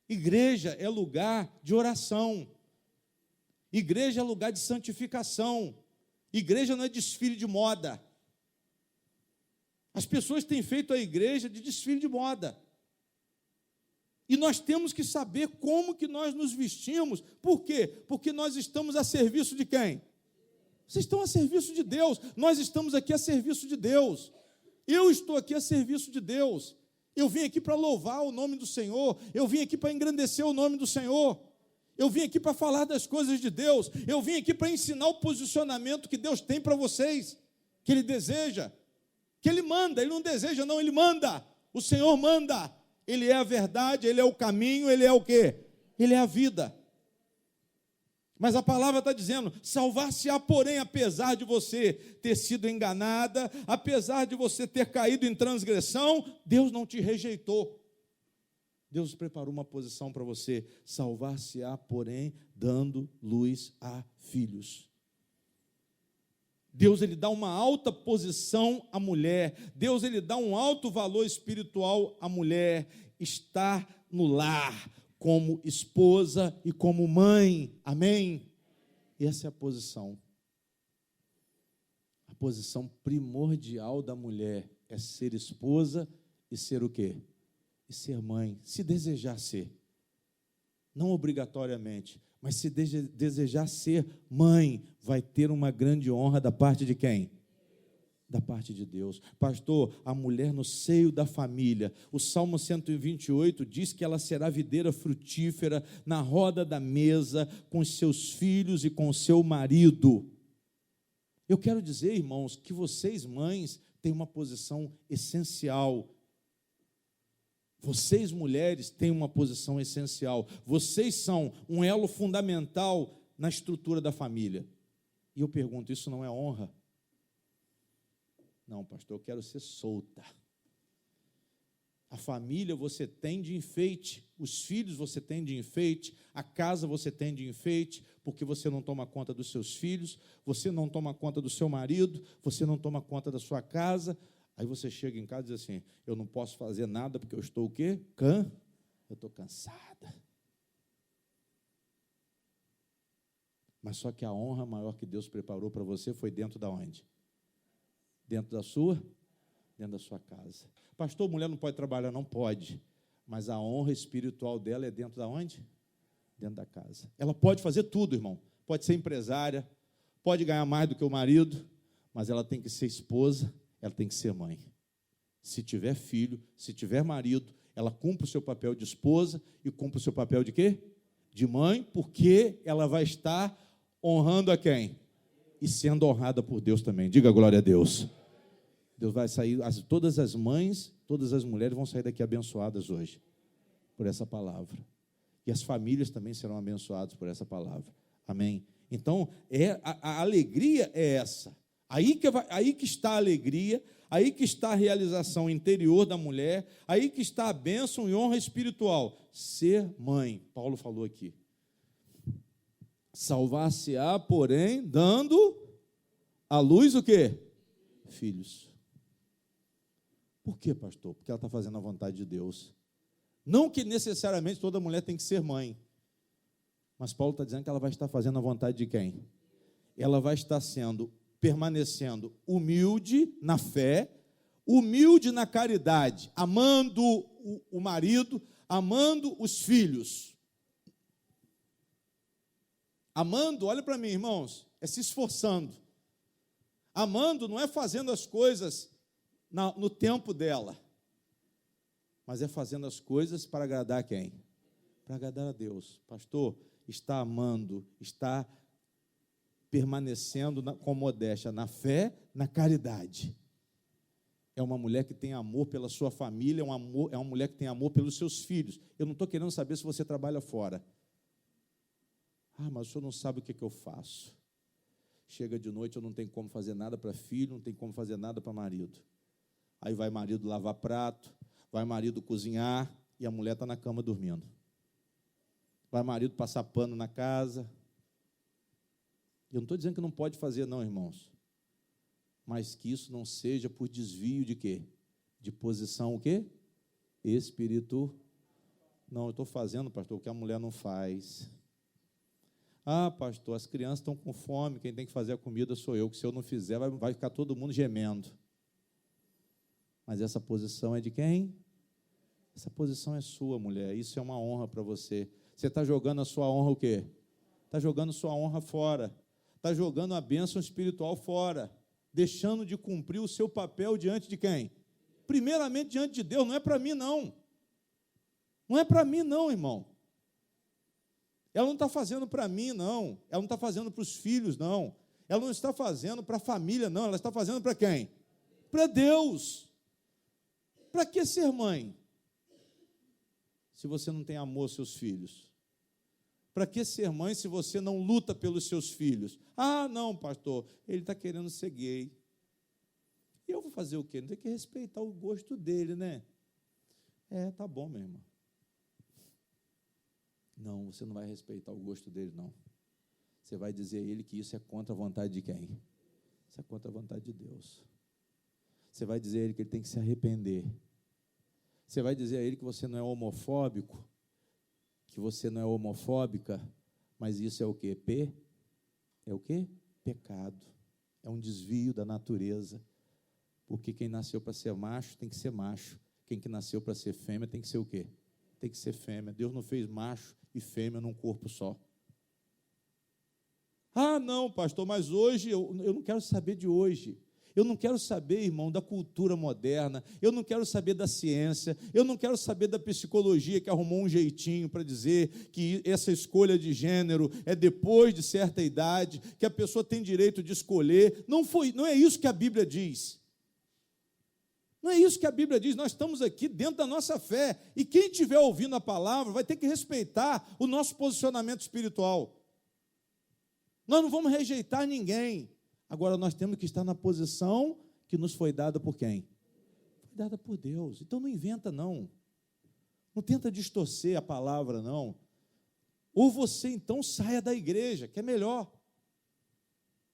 Igreja é lugar de oração. Igreja é lugar de santificação. Igreja não é desfile de moda. As pessoas têm feito a igreja de desfile de moda. E nós temos que saber como que nós nos vestimos. Por quê? Porque nós estamos a serviço de quem? Vocês estão a serviço de Deus. Nós estamos aqui a serviço de Deus. Eu estou aqui a serviço de Deus. Eu vim aqui para louvar o nome do Senhor. Eu vim aqui para engrandecer o nome do Senhor. Eu vim aqui para falar das coisas de Deus. Eu vim aqui para ensinar o posicionamento que Deus tem para vocês, que Ele deseja, que Ele manda. Ele não deseja, não, Ele manda. O Senhor manda. Ele é a verdade, Ele é o caminho, Ele é o quê? Ele é a vida. Mas a palavra está dizendo, salvar-se-á, porém, apesar de você ter sido enganada, apesar de você ter caído em transgressão, Deus não te rejeitou. Deus preparou uma posição para você, salvar-se-á, porém, dando luz a filhos. Deus, Ele dá uma alta posição à mulher. Deus, Ele dá um alto valor espiritual à mulher. Estar no lar, como esposa e como mãe. Amém? Essa é a posição. A posição primordial da mulher é ser esposa e ser o quê? E ser mãe. Se desejar ser. Não obrigatoriamente. Mas se desejar ser mãe, vai ter uma grande honra da parte de quem? Da parte de Deus. Pastor, a mulher no seio da família. O Salmo 128 diz que ela será videira frutífera na roda da mesa, com os seus filhos e com o seu marido. Eu quero dizer, irmãos, que vocês, mães, têm uma posição essencial. Vocês, mulheres, têm uma posição essencial. Vocês são um elo fundamental na estrutura da família. E eu pergunto, isso não é honra? Não, pastor, eu quero ser solta. A família você tem de enfeite, os filhos você tem de enfeite, a casa você tem de enfeite, porque você não toma conta dos seus filhos, você não toma conta do seu marido, você não toma conta da sua casa. Aí você chega em casa e diz assim, eu não posso fazer nada porque eu estou o quê? Eu estou cansada. Mas só que a honra maior que Deus preparou para você foi dentro da onde? Dentro da sua casa. Pastor, mulher não pode trabalhar? Não pode. Mas a honra espiritual dela é dentro da onde? Dentro da casa. Ela pode fazer tudo, irmão. Pode ser empresária, pode ganhar mais do que o marido, mas ela tem que ser esposa, ela tem que ser mãe. Se tiver filho, se tiver marido, ela cumpre o seu papel de esposa e cumpre o seu papel de quê? De mãe, porque ela vai estar honrando a quem? E sendo honrada por Deus também. Diga glória a Deus. Deus vai sair, todas as mães, todas as mulheres vão sair daqui abençoadas hoje, por essa palavra. E as famílias também serão abençoadas por essa palavra. Amém? Então, a alegria é essa. Aí que está a alegria, aí que está a realização interior da mulher, aí que está a bênção e honra espiritual. Ser mãe, Paulo falou aqui. Salvar-se-á, porém, dando à luz o quê? Filhos. Por quê, pastor? Porque ela está fazendo a vontade de Deus. Não que necessariamente toda mulher tem que ser mãe, mas Paulo está dizendo que ela vai estar fazendo a vontade de quem? Ela vai estar permanecendo humilde na fé, humilde na caridade, amando o marido, amando os filhos. Amando, olha para mim, irmãos, é se esforçando. Amando não é fazendo as coisas no tempo dela, mas é fazendo as coisas para agradar quem? Para agradar a Deus. Pastor, está amando, está permanecendo com modéstia na fé, na caridade. É uma mulher que tem amor pela sua família, é uma mulher que tem amor pelos seus filhos. Eu não estou querendo saber se você trabalha fora. Ah, mas o senhor não sabe o que eu faço. Chega de noite, eu não tenho como fazer nada para filho, não tenho como fazer nada para marido. Aí vai marido lavar prato, vai marido cozinhar, e a mulher está na cama dormindo. Vai marido passar pano na casa. Eu não estou dizendo que não pode fazer, não, irmãos. Mas que isso não seja por desvio de quê? De posição o quê? Espírito. Não, eu estou fazendo, pastor, o que a mulher não faz. Ah, pastor, as crianças estão com fome, quem tem que fazer a comida sou eu, que se eu não fizer, vai ficar todo mundo gemendo. Mas essa posição é de quem? Essa posição é sua, mulher, isso é uma honra para você. Você está jogando a sua honra o quê? Está jogando sua honra fora. Está jogando a bênção espiritual fora. Deixando de cumprir o seu papel diante de quem? Primeiramente diante de Deus, não é para mim não. Não é para mim não, irmão. Ela não está fazendo para mim, não. Ela não está fazendo para os filhos, não. Ela não está fazendo para a família, não. Ela está fazendo para quem? Para Deus. Para que ser mãe? Se você não tem amor aos seus filhos. Para que ser mãe se você não luta pelos seus filhos? Ah, não, pastor, ele está querendo ser gay. E eu vou fazer o quê? Não tem que respeitar o gosto dele, né? Tá bom, meu irmão. Não, você não vai respeitar o gosto dele, não. Você vai dizer a ele que isso é contra a vontade de quem? Isso é contra a vontade de Deus. Você vai dizer a ele que ele tem que se arrepender. Você vai dizer a ele que você não é homofóbico, que você não é homofóbica, mas isso é o quê? É o quê? Pecado. É um desvio da natureza. Porque quem nasceu para ser macho tem que ser macho. Quem que nasceu para ser fêmea tem que ser o quê? Tem que ser fêmea. Deus não fez macho e fêmea num corpo só. Ah, não, pastor, mas hoje, eu não quero saber de hoje. Eu não quero saber, irmão, da cultura moderna. Eu não quero saber da ciência. Eu não quero saber da psicologia que arrumou um jeitinho para dizer que essa escolha de gênero é depois de certa idade, que a pessoa tem direito de escolher. Não é isso que a Bíblia diz. Não é isso que a Bíblia diz. Nós estamos aqui dentro da nossa fé. E quem estiver ouvindo a palavra vai ter que respeitar o nosso posicionamento espiritual. Nós não vamos rejeitar ninguém. Agora, nós temos que estar na posição que nos foi dada por quem? Foi dada por Deus. Então, não inventa, não. Não tenta distorcer a palavra, não. Ou você, então, saia da igreja, que é melhor.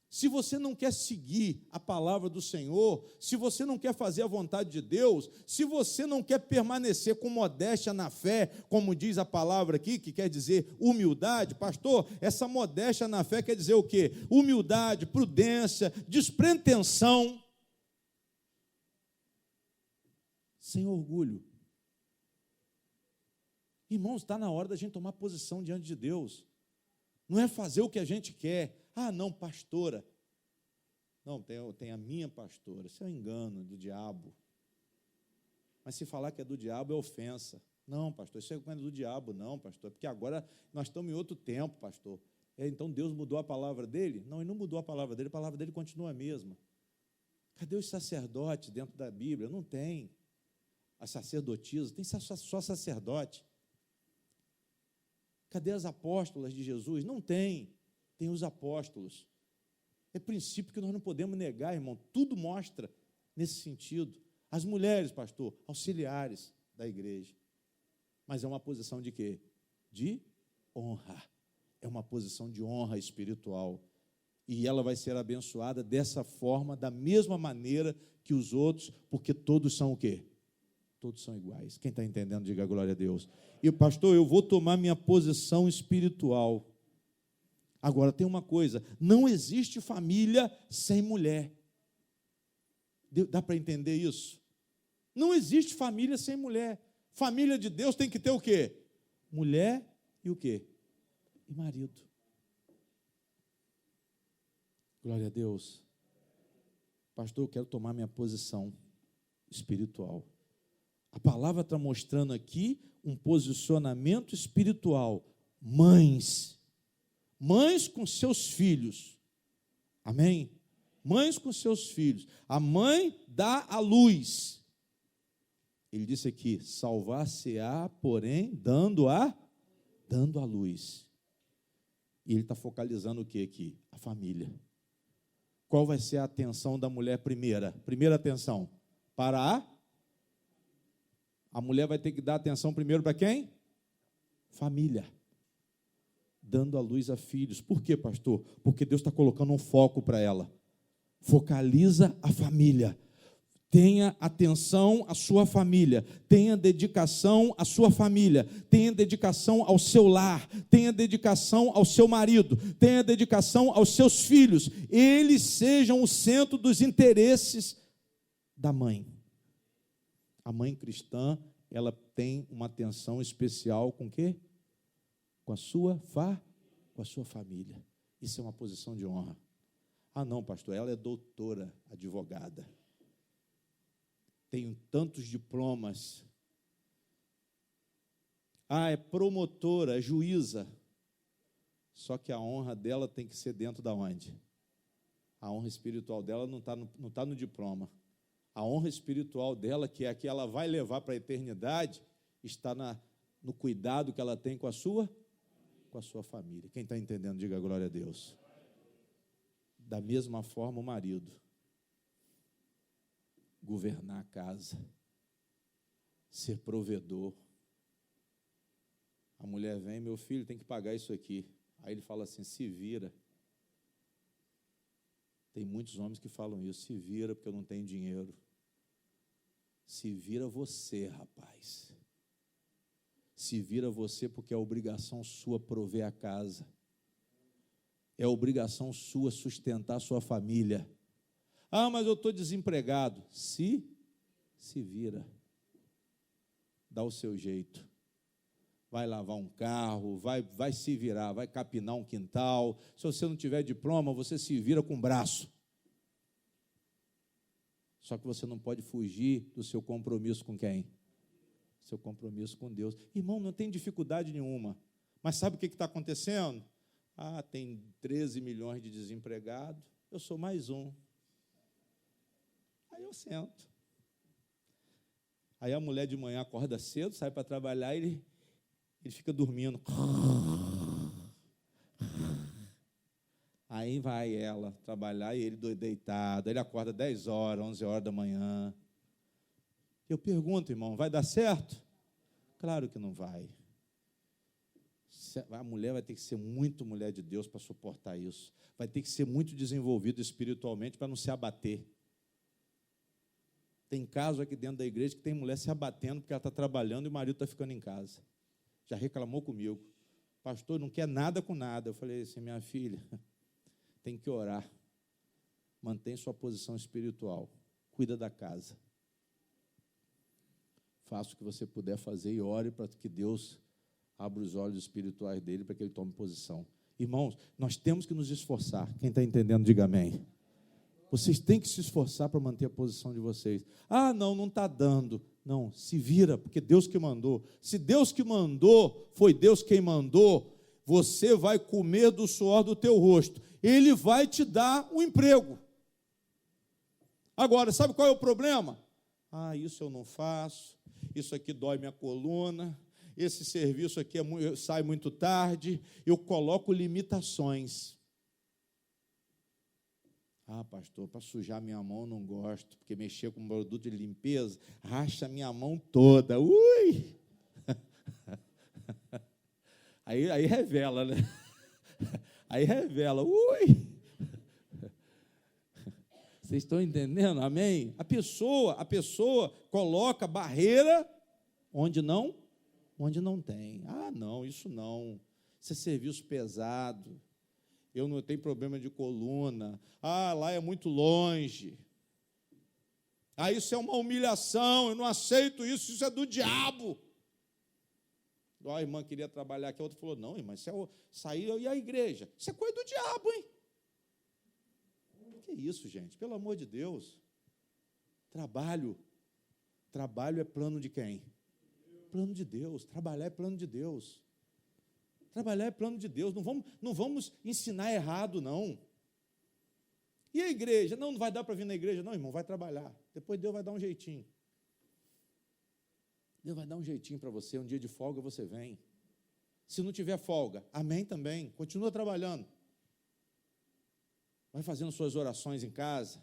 Se você não quer seguir a palavra do Senhor, se você não quer fazer a vontade de Deus, se você não quer permanecer com modéstia na fé, como diz a palavra aqui, que quer dizer humildade, pastor, essa modéstia na fé quer dizer o quê? Humildade, prudência, despretensão, sem orgulho. Irmãos, está na hora da gente tomar posição diante de Deus. Não é fazer o que a gente quer. Ah, não, pastora. Não, tem a minha pastora. Isso é um engano do diabo. Mas se falar que é do diabo é ofensa. Não, pastor, isso não é do diabo, não, pastor. Porque agora nós estamos em outro tempo, pastor. Então Deus mudou a palavra dele? Não, ele não mudou a palavra dele continua a mesma. Cadê os sacerdotes dentro da Bíblia? Não tem. A sacerdotisa, tem só sacerdote. Cadê as apóstolas de Jesus? Não tem. Tem os apóstolos. É princípio que nós não podemos negar, irmão. Tudo mostra nesse sentido. As mulheres, pastor, auxiliares da igreja. Mas é uma posição de quê? De honra. É uma posição de honra espiritual. E ela vai ser abençoada dessa forma, da mesma maneira que os outros, porque todos são o quê? Todos são iguais. Quem está entendendo, diga glória a Deus. E, pastor, eu vou tomar minha posição espiritual. Agora, tem uma coisa, não existe família sem mulher. Dá para entender isso? Não existe família sem mulher. Família de Deus tem que ter o quê? Mulher e o quê? E marido. Glória a Deus. Pastor, eu quero tomar minha posição espiritual. A palavra está mostrando aqui um posicionamento espiritual. Mães com seus filhos. Amém? Mães com seus filhos. A mãe dá a luz. Ele disse aqui, salvar-se-á, porém, dando a luz. E ele está focalizando o que aqui? A família. Qual vai ser a atenção da mulher primeira? Primeira atenção, para a mulher vai ter que dar atenção primeiro para quem? Família. Dando a luz a filhos. Por quê, pastor? Porque Deus está colocando um foco para ela. Focaliza a família. Tenha atenção à sua família, tenha dedicação à sua família, tenha dedicação ao seu lar, tenha dedicação ao seu marido, tenha dedicação aos seus filhos. Eles sejam o centro dos interesses da mãe. A mãe cristã, ela tem uma atenção especial com o quê? Com a sua família. Isso é uma posição de honra. Ah, não, pastor, ela é doutora, advogada. Tem tantos diplomas. Ah, é promotora, é juíza. Só que a honra dela tem que ser dentro da onde? A honra espiritual dela não está no diploma. A honra espiritual dela, que é a que ela vai levar para a eternidade, está no cuidado que ela tem com a sua família. Quem está entendendo, diga glória a Deus. Da mesma forma, o marido. Governar a casa, ser provedor. A mulher vem, meu filho tem que pagar isso aqui. Aí ele fala assim, se vira. Tem muitos homens que falam isso, se vira porque eu não tenho dinheiro. Se vira você, rapaz. Se vira você porque é obrigação sua prover a casa. É obrigação sua sustentar a sua família. Ah, mas eu estou desempregado. Se vira. Dá o seu jeito. Vai lavar um carro, vai se virar, vai capinar um quintal. Se você não tiver diploma, você se vira com o braço. Só que você não pode fugir do seu compromisso com quem? Seu compromisso com Deus. Irmão, não tem dificuldade nenhuma. Mas sabe o que está acontecendo? Ah, tem 13 milhões de desempregados. Eu sou mais um. Aí eu sento. Aí a mulher de manhã acorda cedo, sai para trabalhar e ele fica dormindo. Aí vai ela trabalhar e ele deitado. Ele acorda 10 horas, 11 horas da manhã. Eu pergunto, irmão, vai dar certo? Claro que não vai. A mulher vai ter que ser muito mulher de Deus para suportar isso. Vai ter que ser muito desenvolvida espiritualmente para não se abater. Tem casos aqui dentro da igreja que tem mulher se abatendo porque ela está trabalhando e o marido está ficando em casa. Já reclamou comigo. Pastor, não quer nada com nada. Eu falei assim, minha filha, tem que orar. Mantém sua posição espiritual. Cuida da casa. Faça o que você puder fazer e ore para que Deus abra os olhos espirituais dele para que ele tome posição. Irmãos, nós temos que nos esforçar. Quem está entendendo, diga amém. Vocês têm que se esforçar para manter a posição de vocês. Ah, não está dando. Não, se vira, porque Deus que mandou. Se Deus que mandou, foi Deus quem mandou, você vai comer do suor do teu rosto. Ele vai te dar um emprego. Agora, sabe qual é o problema? Ah, isso eu não faço. Isso aqui dói minha coluna. Esse serviço aqui sai muito tarde. Eu coloco limitações. Ah, pastor, para sujar minha mão eu não gosto, porque mexer com produto de limpeza racha minha mão toda. Ui! Aí revela, né? Aí revela. Ui! Vocês estão entendendo? Amém? A pessoa coloca barreira onde não tem. Ah, não, isso não. Isso é serviço pesado. Eu não tenho problema de coluna. Ah, lá é muito longe. isso é uma humilhação, eu não aceito isso, isso é do diabo. A irmã queria trabalhar aqui, a outra falou, não, irmã, isso é sair e a igreja. Isso é coisa do diabo, hein? Que isso, gente? Pelo amor de Deus. Trabalho é plano de quem? Plano de Deus. Trabalhar é plano de Deus. Trabalhar é plano de Deus. Não vamos ensinar errado, não. E a igreja? Não vai dar para vir na igreja, não, irmão, vai trabalhar. Depois Deus vai dar um jeitinho. Deus vai dar um jeitinho para você, um dia de folga você vem. Se não tiver folga, amém também, continua trabalhando. Vai fazendo suas orações em casa,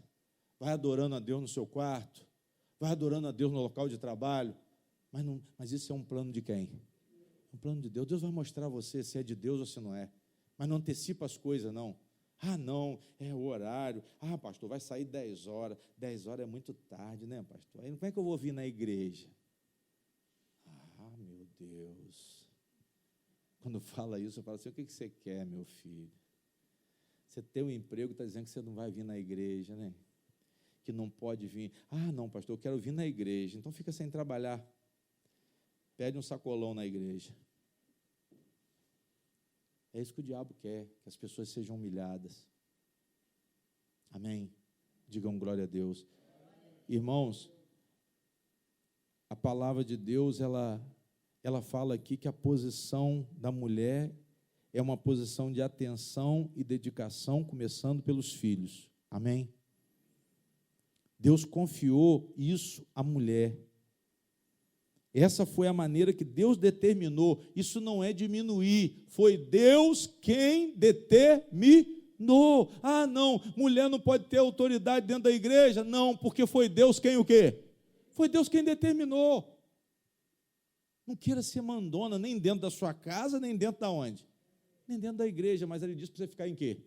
vai adorando a Deus no seu quarto, vai adorando a Deus no local de trabalho, mas isso é um plano de quem? Um plano de Deus. Deus vai mostrar a você se é de Deus ou se não é, mas não antecipa as coisas, não. Não, é o horário. Pastor, vai sair 10 horas. 10 horas é muito tarde, né, pastor? Aí como é que eu vou vir na igreja? Meu Deus. Quando fala isso, eu falo assim, o que você quer, meu filho? Você tem um emprego, está dizendo que você não vai vir na igreja, né? Que não pode vir. Não, pastor, eu quero vir na igreja. Então fica sem trabalhar. Pede um sacolão na igreja. É isso que o diabo quer, que as pessoas sejam humilhadas. Amém? Digam glória a Deus. Irmãos, a palavra de Deus, ela fala aqui que a posição da mulher é uma posição de atenção e dedicação, começando pelos filhos. Amém? Deus confiou isso à mulher. Essa foi a maneira que Deus determinou. Isso não é diminuir, foi Deus quem determinou. Não, mulher não pode ter autoridade dentro da igreja. Não, porque foi Deus quem o quê? Foi Deus quem determinou. Não queira ser mandona, nem dentro da sua casa, nem dentro da onde? Nem dentro da igreja, mas ele diz para você ficar em quê?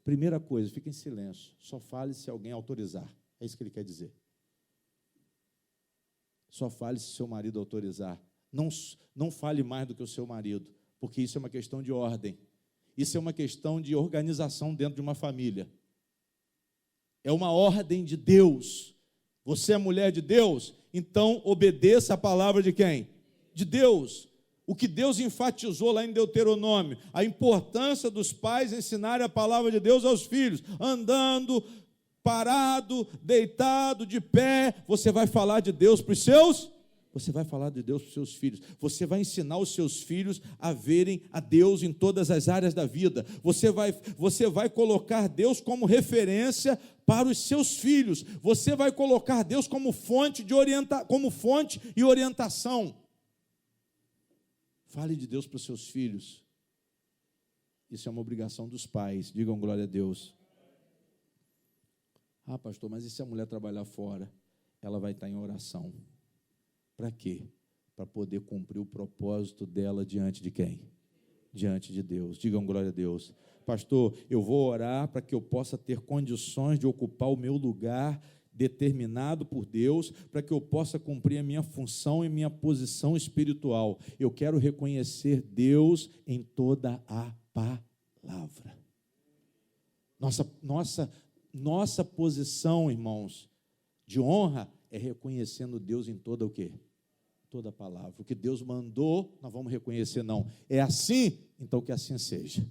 Primeira coisa, fica em silêncio. Só fale se alguém autorizar. É isso que ele quer dizer. Só fale se seu marido autorizar. Não fale mais do que o seu marido, porque isso é uma questão de ordem. Isso é uma questão de organização dentro de uma família. É uma ordem de Deus. Você é mulher de Deus, então obedeça a palavra de quem? De Deus. O que Deus enfatizou lá em Deuteronômio, a importância dos pais ensinarem a palavra de Deus aos filhos, andando, parado, deitado, de pé, você vai falar de Deus para os seus? Você vai falar de Deus para os seus filhos. Você vai ensinar os seus filhos a verem a Deus em todas as áreas da vida. Você vai colocar Deus como referência para os seus filhos. Você vai colocar Deus como fonte e orientação. Fale de Deus para os seus filhos. Isso é uma obrigação dos pais. Digam glória a Deus. Pastor, mas e se a mulher trabalhar fora? Ela vai estar em oração. Para quê? Para poder cumprir o propósito dela diante de quem? Diante de Deus. Digam glória a Deus. Pastor, eu vou orar para que eu possa ter condições de ocupar o meu lugar determinado por Deus, para que eu possa cumprir a minha função e minha posição espiritual. Eu quero reconhecer Deus em toda a palavra. Nossa posição, irmãos, de honra é reconhecendo Deus em toda o quê? Toda a palavra. O que Deus mandou, nós vamos reconhecer, não. É assim? Então que assim seja.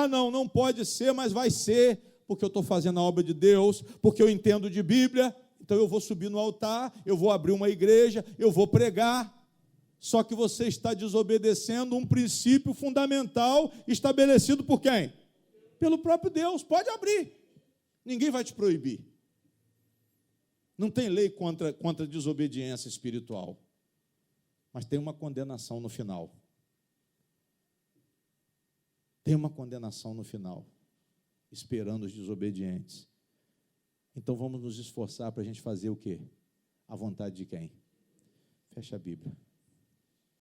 Não pode ser, mas vai ser, porque eu estou fazendo a obra de Deus, porque eu entendo de Bíblia, então eu vou subir no altar, eu vou abrir uma igreja, eu vou pregar. Só que você está desobedecendo um princípio fundamental estabelecido por quem? Pelo próprio Deus. Pode abrir. Ninguém vai te proibir. Não tem lei contra a desobediência espiritual. Mas tem uma condenação no final. Tem uma condenação no final, esperando os desobedientes. Então vamos nos esforçar para a gente fazer o quê? A vontade de quem? Fecha a Bíblia.